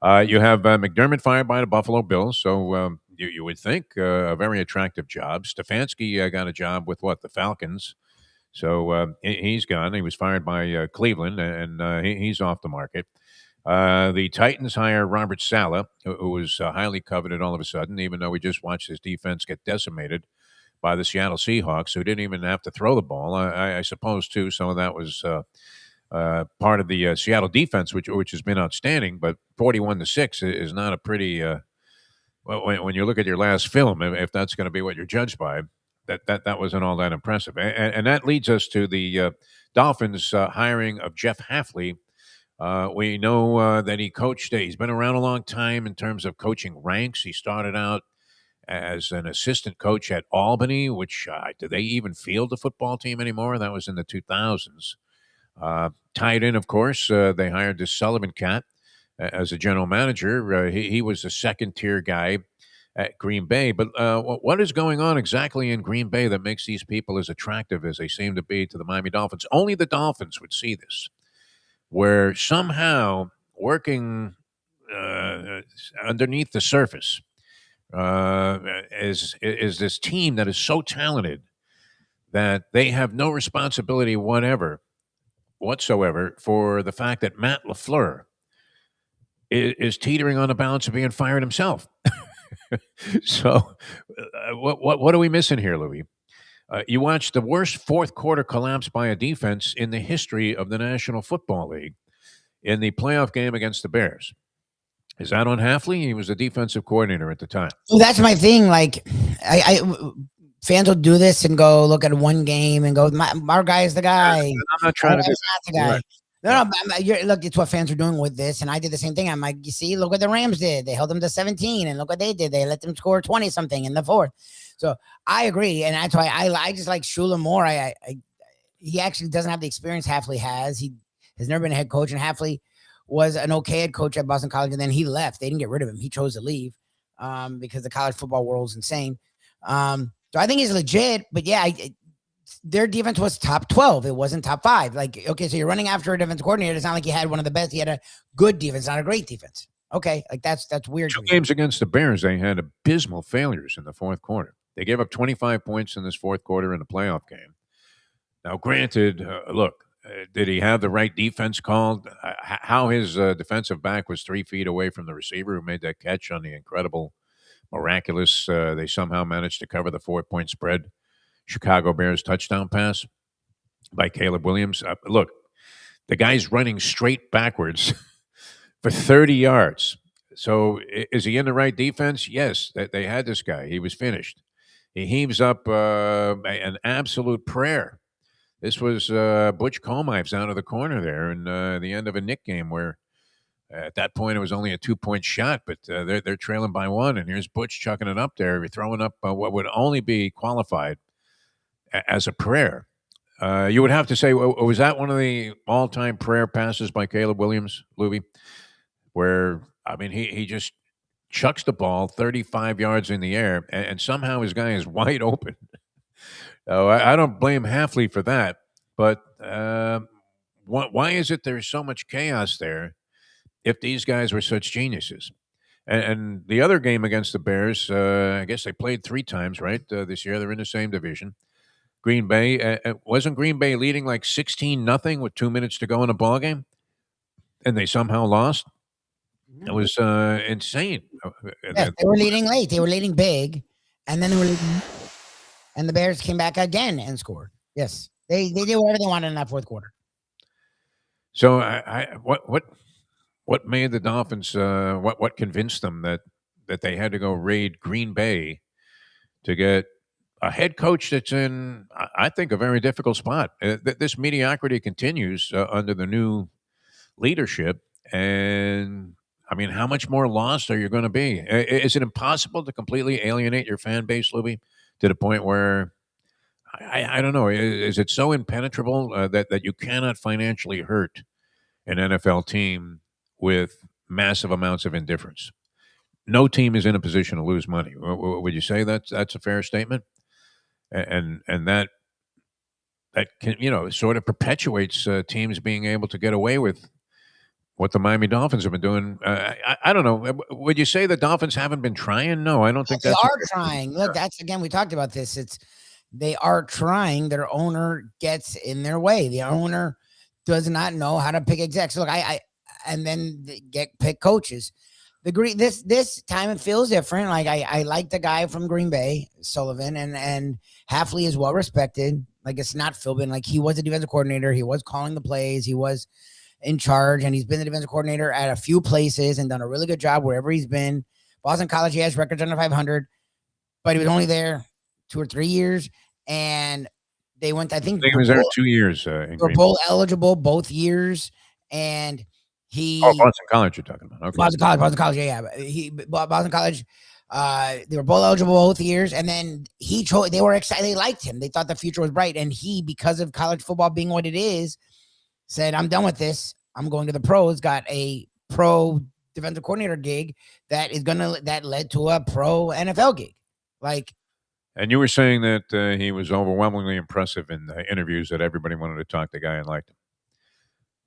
You have McDermott fired by the Buffalo Bills, so you would think a very attractive job. Stefanski got a job with the Falcons. So he's gone. He was fired by Cleveland, and he's off the market. The Titans hire Robert Saleh, who was highly coveted all of a sudden, even though we just watched his defense get decimated by the Seattle Seahawks, who didn't even have to throw the ball. I suppose, too, some of that was part of the Seattle defense, which has been outstanding, but 41-6 is not a pretty when you look at your last film, if that's going to be what you're judged by, that wasn't all that impressive. And that leads us to the Dolphins hiring of Jeff Hafley. We know that he coached, he's been around a long time in terms of coaching ranks. He started out as an assistant coach at Albany, which do they even field the football team anymore? That was in the 2000s. Tied in, of course, they hired this Sullivan cat as a general manager. He was a second-tier guy at Green Bay. But what is going on exactly in Green Bay that makes these people as attractive as they seem to be to the Miami Dolphins? Only the Dolphins would see this, where somehow working underneath the surface is this team that is so talented that they have no responsibility whatsoever for the fact that Matt LaFleur is teetering on the balance of being fired himself. So, what are we missing here, Louis? You watched the worst fourth quarter collapse by a defense in the history of the National Football League in the playoff game against the Bears. Is that on Hafley? He was the defensive coordinator at the time. Well, that's my thing. Like, fans will do this and go look at one game and go, our guy is the guy. I'm not trying to do not the guy. Right. No, look, it's what fans are doing with this, and I did the same thing. I'm like, you see, look what the Rams did. They held them to 17, and look what they did. They let them score 20-something in the fourth. So I agree, and that's why I just like Shula more. He actually doesn't have the experience Hafley has. He has never been a head coach, and Hafley was an okay head coach at Boston College, and then he left. They didn't get rid of him. He chose to leave because the college football world is insane. So I think he's legit, but yeah, their defense was top 12. It wasn't top 5. Like, okay, so you're running after a defense coordinator. It's not like he had one of the best. He had a good defense, not a great defense. Okay, like that's weird. 2 games against the Bears, they had abysmal failures in the fourth quarter. They gave up 25 points in this fourth quarter in the playoff game. Now, granted, look, did he have the right defense called? How his defensive back was 3 feet away from the receiver who made that catch on the incredible, miraculous, they somehow managed to cover the 4-point spread Chicago Bears touchdown pass by Caleb Williams. Look, the guy's running straight backwards for 30 yards. So is he in the right defense? Yes, they had this guy. He was finished. He heaves up an absolute prayer. This was Butch Comives out of the corner there in the end of a Knick game where at that point it was only a 2-point shot, but they're trailing by 1, and here's Butch chucking it up there, throwing up what would only be qualified as a prayer. You would have to say, was that one of the all-time prayer passes by Caleb Williams, Lubie? Where, I mean, he just chucks the ball 35 yards in the air, and somehow his guy is wide open. Oh, I don't blame Hafley for that, but why is it there's so much chaos there if these guys were such geniuses? And the other game against the Bears, I guess they played 3 times, right, this year. They're in the same division. Green Bay, wasn't Green Bay leading like 16-0 with 2 minutes to go in a ball game, and they somehow lost? It was insane. Yes, they were leading late. They were leading big, and then they were leading, and the Bears came back again and scored. Yes, they did whatever they wanted in that fourth quarter. So, what made the Dolphins? What convinced them that they had to go raid Green Bay to get a head coach that's in, I think, a very difficult spot? This mediocrity continues under the new leadership, and I mean, how much more lost are you going to be? Is it impossible to completely alienate your fan base, Lubie, to the point where I don't know? Is it so impenetrable that you cannot financially hurt an NFL team with massive amounts of indifference? No team is in a position to lose money. Would you say that's a fair statement? And that can, sort of perpetuates teams being able to get away with what the Miami Dolphins have been doing. I don't know. Would you say the Dolphins haven't been trying? No, I don't think they are trying. Look, that's, again, we talked about this. They are trying. Their owner gets in their way. The owner does not know how to pick execs. Look, and then pick coaches. This time it feels different. Like I like the guy from Green Bay, Sullivan, and Hafley is well respected. Like, it's not Philbin. Like, he was a defensive coordinator. He was calling the plays. He was in charge, and he's been the defensive coordinator at a few places and done a really good job wherever he's been. Boston College, he has records under 500, but he was only there 2 or 3 years, and they went, I think he was there 2 years. They were bowl eligible both years, and Boston College you're talking about. Okay. Boston College, yeah. Boston College, they were bowl eligible both years, and then they were excited. They liked him. They thought the future was bright, and he, because of college football being what it is, said, I'm done with this. I'm going to the pros. Got a pro defensive coordinator gig that led to a pro NFL gig. And you were saying that he was overwhelmingly impressive in the interviews, that everybody wanted to talk to the guy and liked him.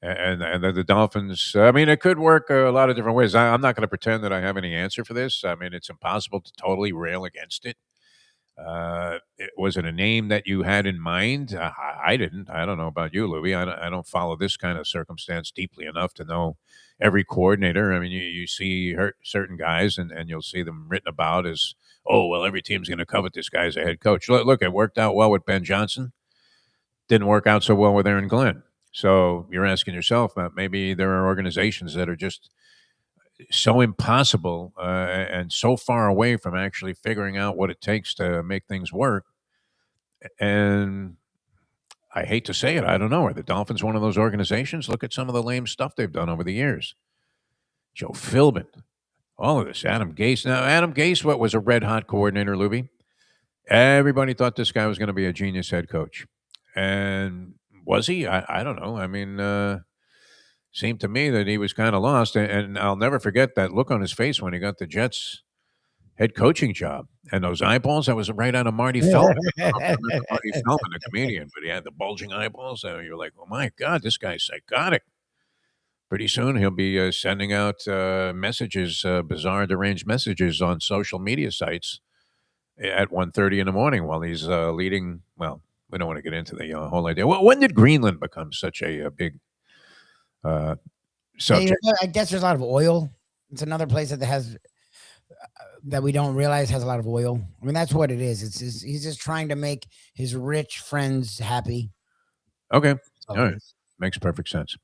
And the Dolphins, I mean, it could work a lot of different ways. I'm not going to pretend that I have any answer for this. I mean, it's impossible to totally rail against it. Was it a name that you had in mind? I didn't. I don't know about you, Louie. I don't follow this kind of circumstance deeply enough to know every coordinator. I mean, you see certain guys, and you'll see them written about as, oh, well, every team's going to covet this guy as a head coach. Look, it worked out well with Ben Johnson. Didn't work out so well with Aaron Glenn. So you're asking yourself, maybe there are organizations that are just so impossible and so far away from actually figuring out what it takes to make things work. And I hate to say it, I don't know. Are the Dolphins one of those organizations? Look at some of the lame stuff they've done over the years. Joe Philbin, all of this. Adam Gase. Now, Adam Gase, what was a red-hot coordinator, Lubie? Everybody thought this guy was going to be a genius head coach. And was he? I don't know. I mean, seemed to me that he was kind of lost. And I'll never forget that look on his face when he got the Jets head coaching job. And those eyeballs, that was right out of Marty Feldman. Marty Feldman, the comedian, but he had the bulging eyeballs. And you're like, oh, my God, this guy's psychotic. Pretty soon he'll be sending out messages, bizarre, deranged messages on social media sites at 1:30 in the morning while he's leading. Well, we don't want to get into the whole idea. Well, when did Greenland become such a big subject? I guess there's a lot of oil. It's another place that has that we don't realize has a lot of oil. I mean, that's what it is. He's just trying to make his rich friends happy. Okay, all right, makes perfect sense.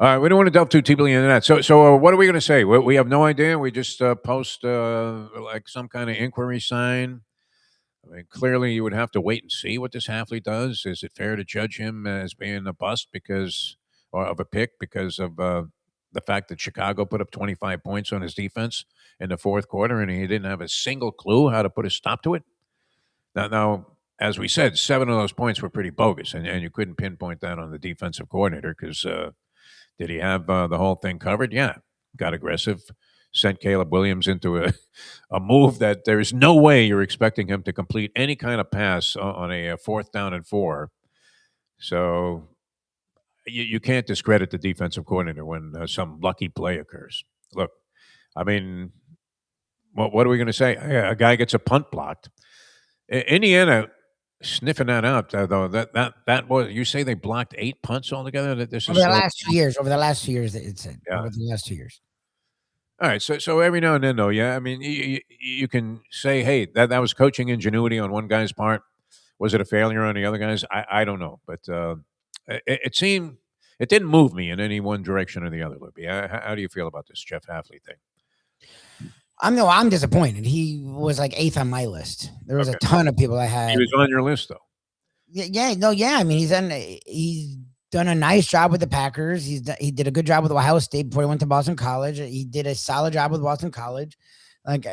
All right, we don't want to delve too deeply into that. So what are we going to say? We have no idea. We just post like some kind of inquiry sign. I mean, clearly you would have to wait and see what this Hafley does. Is it fair to judge him as being a bust or of a pick because of the fact that Chicago put up 25 points on his defense in the fourth quarter and he didn't have a single clue how to put a stop to it? Now, as we said, 7 of those points were pretty bogus, and you couldn't pinpoint that on the defensive coordinator because did he have the whole thing covered? Yeah, got aggressive. Sent Caleb Williams into a move that there's no way you're expecting him to complete any kind of pass on a 4th down and 4. So you can't discredit the defensive coordinator when some lucky play occurs. Look, I mean, what are we going to say? A guy gets a punt blocked. Indiana sniffing that out, though. That was, you say they blocked 8 punts altogether? Over the last 2 years, it said. Yeah. Over the last 2 years. All right, so every now and then, though, yeah, I mean, you can say, hey, that was coaching ingenuity on one guy's part. Was it a failure on the other guys? I don't know, but it seemed it didn't move me in any one direction or the other. Libby, how do you feel about this Jeff Hafley thing? I'm disappointed. He was like 8th on my list. There was a ton of people I had. He was on your list, though. Yeah. I mean, he's done a nice job with the Packers. He did a good job with Ohio State before he went to Boston College. He did a solid job with Boston College. Like,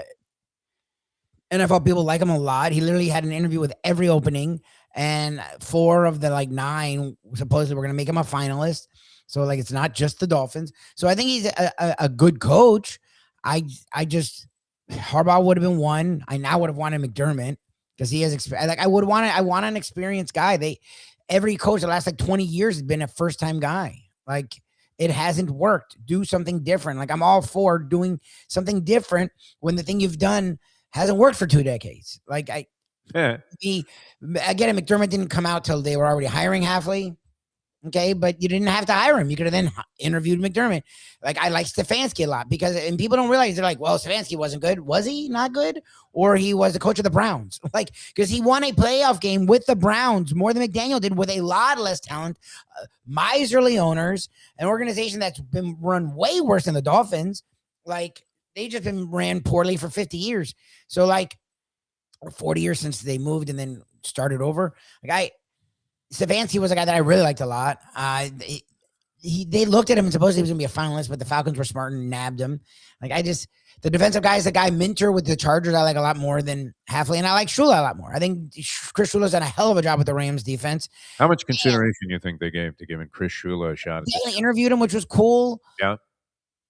NFL people like him a lot. He literally had an interview with every opening, and 4 of the 9 supposedly were going to make him a finalist. So it's not just the Dolphins. So I think he's a good coach. I just Harbaugh would have been 1. I now would have wanted McDermott because he has experience. I want an experienced guy. Every coach the last 20 years has been a first-time guy. It hasn't worked. Do something different. I'm all for doing something different when the thing you've done hasn't worked for 2 decades. I get it. McDermott didn't come out till they were already hiring Hafley. Okay, but you didn't have to hire him. You could have then interviewed McDermott. I like Stefanski a lot and people don't realize, they're like, well, Stefanski wasn't good. Was he not good? Or he was the coach of the Browns? Because he won a playoff game with the Browns more than McDaniel did with a lot less talent, miserly owners, an organization that's been run way worse than the Dolphins. They just been ran poorly for 50 years. So or 40 years since they moved and then started over. Stefanski was a guy that I really liked a lot. They looked at him and supposedly he was going to be a finalist, but the Falcons were smart and nabbed him. The defensive guy is the guy Minter with the Chargers I like a lot more than Hafley, and I like Shula a lot more. I think Chris Shula's done a hell of a job with the Rams defense. How much consideration do you think they gave to giving Chris Shula a shot? They interviewed him, which was cool. Yeah.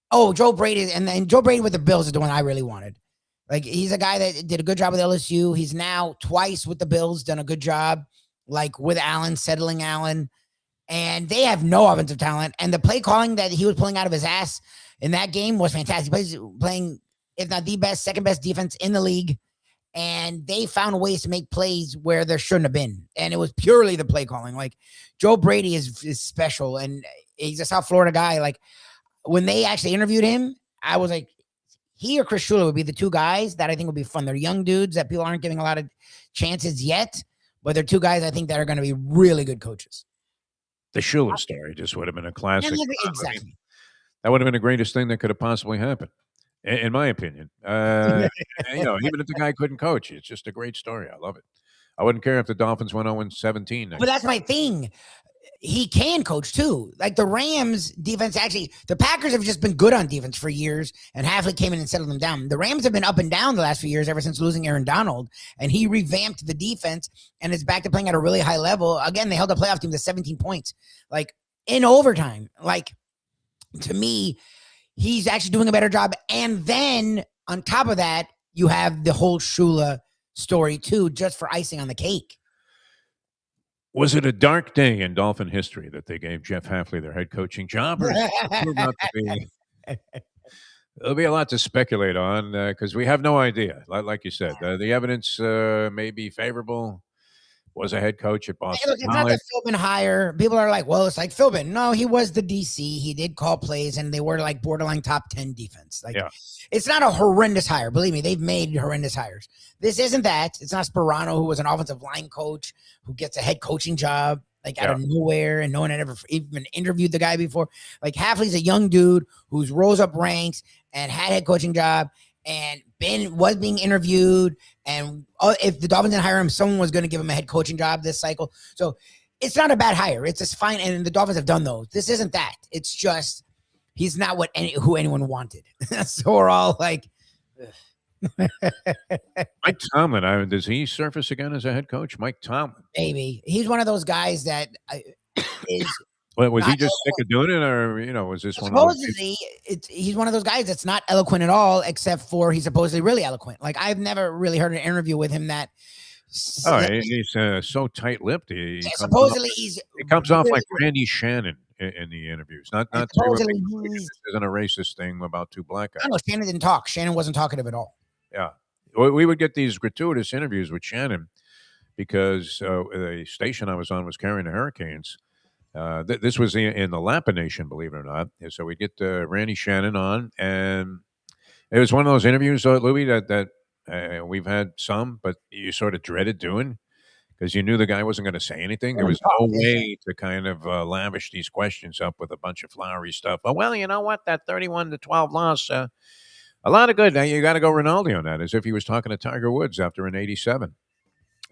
Oh, Joe Brady, and Joe Brady with the Bills is the one I really wanted. He's a guy that did a good job with LSU. He's now twice with the Bills, done a good job. With Allen, settling Allen, and they have no offensive talent. And the play calling that he was pulling out of his ass in that game was fantastic. He's playing, if not the best, second best defense in the league. And they found ways to make plays where there shouldn't have been. And it was purely the play calling. Joe Brady is special, and he's a South Florida guy. when they actually interviewed him, I was like, he or Chris Shula would be the two guys that I think would be fun. They're young dudes that people aren't giving a lot of chances yet, but they're two guys I think that are going to be really good coaches. The Shula story just would have been a classic. Exactly. I mean, that would have been the greatest thing that could have possibly happened, in my opinion. Even if the guy couldn't coach, it's just a great story. I love it. I wouldn't care if the Dolphins went 0-17. But that's my thing. He can coach too. Like the Rams defense, actually, the Packers have just been good on defense for years, and Hafley came in and settled them down. The Rams have been up and down the last few years ever since losing Aaron Donald, and he revamped the defense and is back to playing at a really high level. Again, they held the playoff team to 17 points, like in overtime. Like, to me, he's actually doing a better job. And then on top of that, you have the whole Shula story too, just for icing on the cake. Was it a dark day in Dolphin history that they gave Jeff Hafley their head coaching job? Or there'll be a lot to speculate on because we have no idea. Like you said, the evidence may be favorable. Was a head coach at Boston. Hey, look, it's not the Philbin hire. People are like, well, it's like Philbin. No, he was the DC. He did call plays, and they were like borderline top 10 defense. Like, it's not a horrendous hire. Believe me, they've made horrendous hires. This isn't that. It's not Sperano, who was an offensive line coach, who gets a head coaching job like out of nowhere, and no one had ever even interviewed the guy before. Like, Hafley's a young dude who's rose up ranks and had a head coaching job and was being interviewed, and if the Dolphins didn't hire him, someone was going to give him a head coaching job this cycle. So it's not a bad hire. It's just fine, and the Dolphins have done those. This isn't that. It's just he's not who anyone wanted. So we're all like, Mike Tomlin. Does he surface again as a head coach? Mike Tomlin. Maybe he's one of those guys that is. Well, was he just sick of doing it, or was this one? Supposedly, he's one of those guys that's not eloquent at all, except for he's supposedly really eloquent. Like, I've never really heard an interview with him that. He's so tight-lipped. He comes off like Randy Shannon in the interviews. Not supposedly this isn't a racist thing about two black guys. No, Shannon didn't talk. Shannon wasn't talkative at all. Yeah, we would get these gratuitous interviews with Shannon because the station I was on was carrying the Hurricanes. This was in the Lapa Nation, believe it or not. And so we get Randy Shannon on, and it was one of those interviews, Louis, that we've had some, but you sort of dreaded doing because you knew the guy wasn't going to say anything. There was no way to kind of lavish these questions up with a bunch of flowery stuff. Oh, well, you know what? That 31-12 loss, a lot of good. Now you got to go Rinaldi on that, as if he was talking to Tiger Woods after an 87.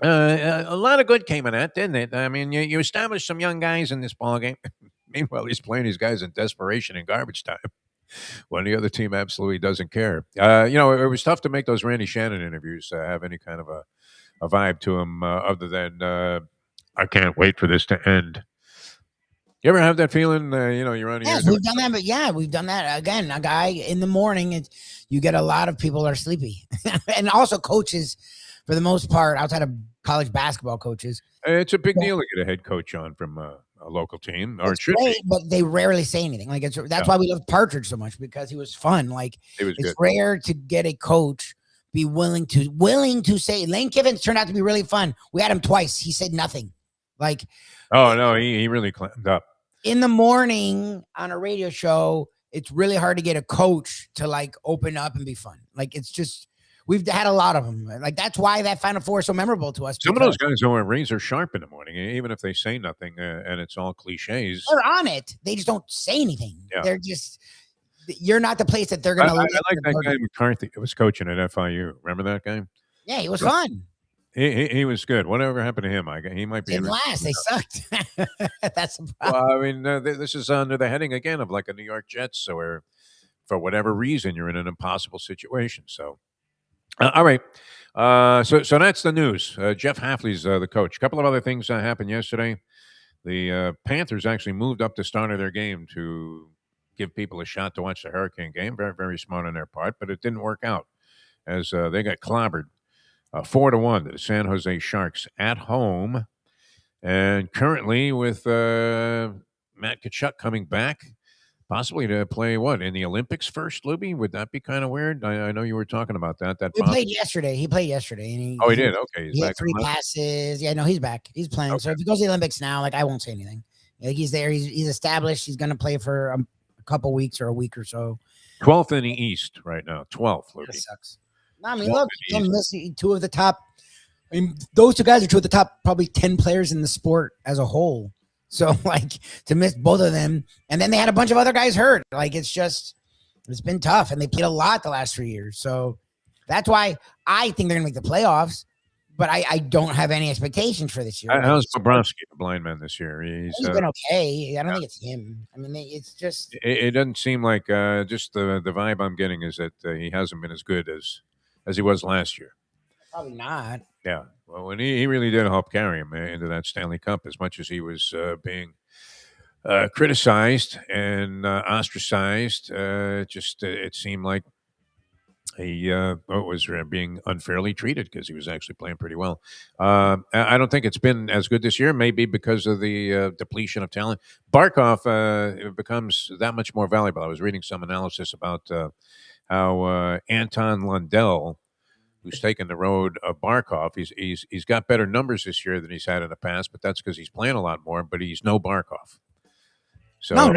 A lot of good came in that, didn't it? I mean, you established some young guys in this ballgame. Meanwhile, he's playing these guys in desperation in garbage time when the other team absolutely doesn't care. It was tough to make those Randy Shannon interviews have any kind of a vibe to them other than I can't wait for this to end. You ever have that feeling? You're on. Yes, we've done that. But we've done that again. A guy in the morning, you get a lot of people that are sleepy, and also coaches. For the most part, outside of college basketball coaches. It's a big deal to get a head coach on from a local team, or it should be. But they rarely say anything. Like that's why we love Partridge so much, because he was fun. Like, it's good. Rare to get a coach be willing to say. Lane Kiffin's turned out to be really fun. We had him twice. He said nothing. Like, oh no, he really clammed up. In the morning on a radio show, it's really hard to get a coach to like open up and be fun. Like, it's just. We've had a lot of them. Like, that's why that Final Four is so memorable to us. Some of those guys are razor sharp in the morning, even if they say nothing and it's all cliches. They're on it. They just don't say anything. Yeah. They're just, you're not the place that they're going to. I like that guy McCarthy that was coaching at FIU. Remember that guy? Yeah, he was fun. He was good. Whatever happened to him? He might be. Last. They sucked. That's the problem. Well, I mean, this is under the heading again of like a New York Jets, so where for whatever reason you're in an impossible situation. So. All right. So that's the news. Jeff Hafley's the coach. A couple of other things happened yesterday. The Panthers actually moved up the start of their game to give people a shot to watch the Hurricane game. Very, very smart on their part, but it didn't work out as they got clobbered 4-1 to the San Jose Sharks at home. And currently with Matt Tkachuk coming back, possibly to play in the Olympics first, Lubie? Would that be kind of weird? I know you were talking about that. He played yesterday. He played yesterday. And he did? Okay. He had 3 passes. Yeah, no, he's back. He's playing. Okay. So if he goes to the Olympics now, like, I won't say anything. Like, he's there. He's established. He's going to play for couple weeks or a week or so. 12th in the East right now. 12th, That Lubie. sucks. No, I mean, 12th look, in the you East. miss two of the top. I mean, those two guys are two of the top probably 10 players in the sport as a whole. So, like, to miss both of them, and then they had a bunch of other guys hurt. Like, it's been tough, and they played a lot the last 3 years. So that's why I think they're gonna make the playoffs. But I don't have any expectations for this year. How's Bobrovsky, the blind man, this year? He's been okay. I don't think it's him. I mean, it's just It doesn't seem like just the vibe I'm getting is that he hasn't been as good as he was last year. probably not. Yeah. Well, when he really did help carry him into that Stanley Cup, as much as he was being criticized and ostracized. It seemed like he was being unfairly treated because he was actually playing pretty well. I don't think it's been as good this year, maybe because of the depletion of talent. Barkov becomes that much more valuable. I was reading some analysis about how Anton Lundell, who's taken the road of Barkov, he's got better numbers this year than he's had in the past, but that's because he's playing a lot more, but he's no Barkov. So No.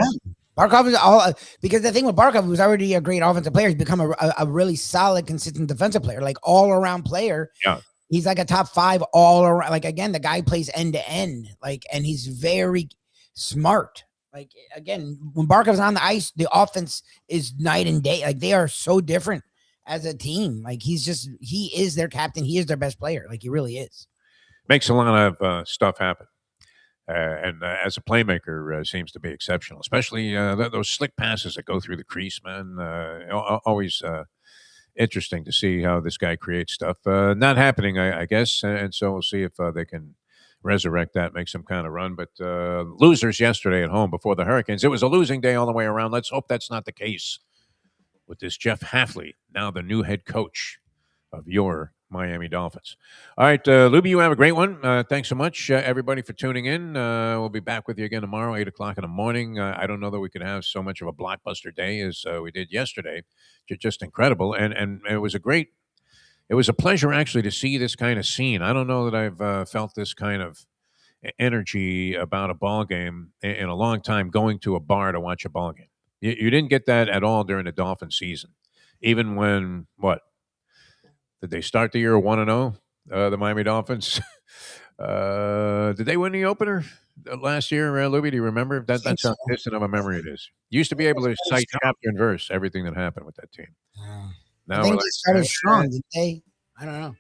Barkov is all because the thing with Barkov, who's already a great offensive player, he's become a really solid, consistent defensive player, like all around player. Yeah. He's like a top 5 all around. Like, again, the guy plays end to end, like, and he's very smart. Like, again, when Barkov's on the ice, the offense is night and day. Like, they are so different as a team. Like, he is their captain. He is their best player. Like, he really is. makes a lot of stuff happen. And as a playmaker, seems to be exceptional, especially those slick passes that go through the crease, man. Always interesting to see how this guy creates stuff. Not happening, I guess, and so we'll see if they can resurrect that, make some kind of run. But losers yesterday at home before the Hurricanes. It was a losing day all the way around. Let's hope that's not the case with this Jeff Hafley, now the new head coach of your Miami Dolphins. All right, Lubie, you have a great one. Thanks so much, everybody, for tuning in. We'll be back with you again tomorrow, 8 o'clock in the morning. I don't know that we could have so much of a blockbuster day as we did yesterday. Just incredible. And it was it was a pleasure, actually, to see this kind of scene. I don't know that I've felt this kind of energy about a ball game in a long time, going to a bar to watch a ball game. You didn't get that at all during the Dolphin season. Even when, did they start the year 1-0? The Miami Dolphins. Did they win the opener last year, Lubie? Do you remember? That's how distant of a memory it is. You used to be able to cite chapter and verse everything that happened with that team. Now I think they started strong, didn't they? I don't know.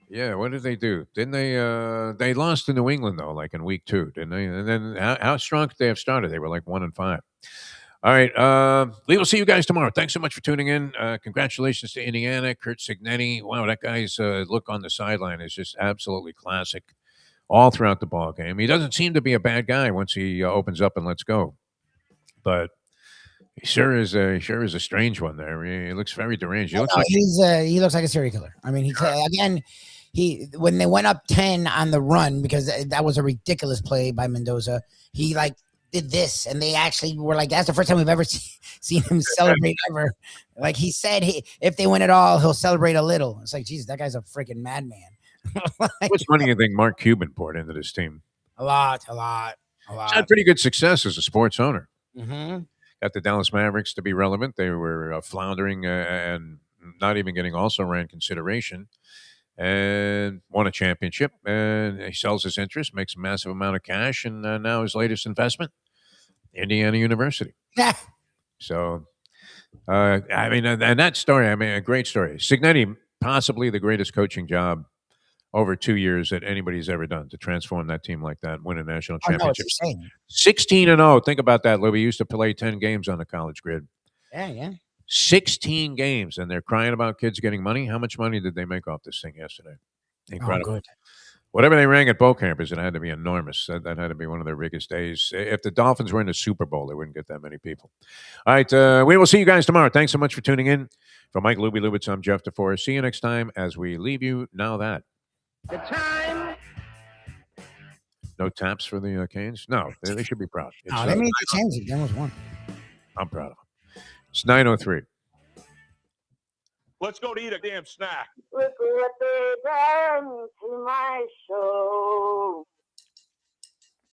Yeah, what did they do? Didn't they? They lost to New England though, like in week 2, didn't they? And then how strong could they have started? They were like 1-5. All right, we will see you guys tomorrow. Thanks so much for tuning in. Congratulations to Indiana, Kurt Cignetti. Wow, that guy's look on the sideline is just absolutely classic all throughout the ball game. He doesn't seem to be a bad guy once he opens up and lets go, but he sure is a strange one there. He looks very deranged. He looks like he looks like a serial killer. I mean, when they went up 10 on the run, because that was a ridiculous play by Mendoza, he did this, and they actually were like, that's the first time we've ever seen him celebrate ever. Like, he said, if they win it all, he'll celebrate a little. It's like, Jesus, that guy's a freaking madman. How much money do you think Mark Cuban poured into this team? A lot. He's had pretty good success as a sports owner. Mm-hmm. Got the Dallas Mavericks to be relevant. They were floundering and not even getting also-ran consideration, and won a championship. And he sells his interest, makes a massive amount of cash, and now his latest investment, Indiana University. Yeah. So, I mean, and that story, a great story. Cignetti, possibly the greatest coaching job over 2 years that anybody's ever done, to transform that team like that, win a national championship. 16-0. Think about that, Lou. We used to play 10 games on the college grid. Yeah. 16 games, and they're crying about kids getting money. How much money did they make off this thing yesterday? Incredible. Oh, good. Whatever they rang at bowl campers, it had to be enormous. That had to be one of their biggest days. If the Dolphins were in the Super Bowl, they wouldn't get that many people. All right, we will see you guys tomorrow. Thanks so much for tuning in. For Mike Lubie Lubitz, I'm Jeff DeForest. See you next time as we leave you now that. The time. No taps for the Canes? No, they should be proud. They made the change. There was one. I'm proud of them. It's 9:03. Let's go to eat a damn snack. Look what they done to my soul.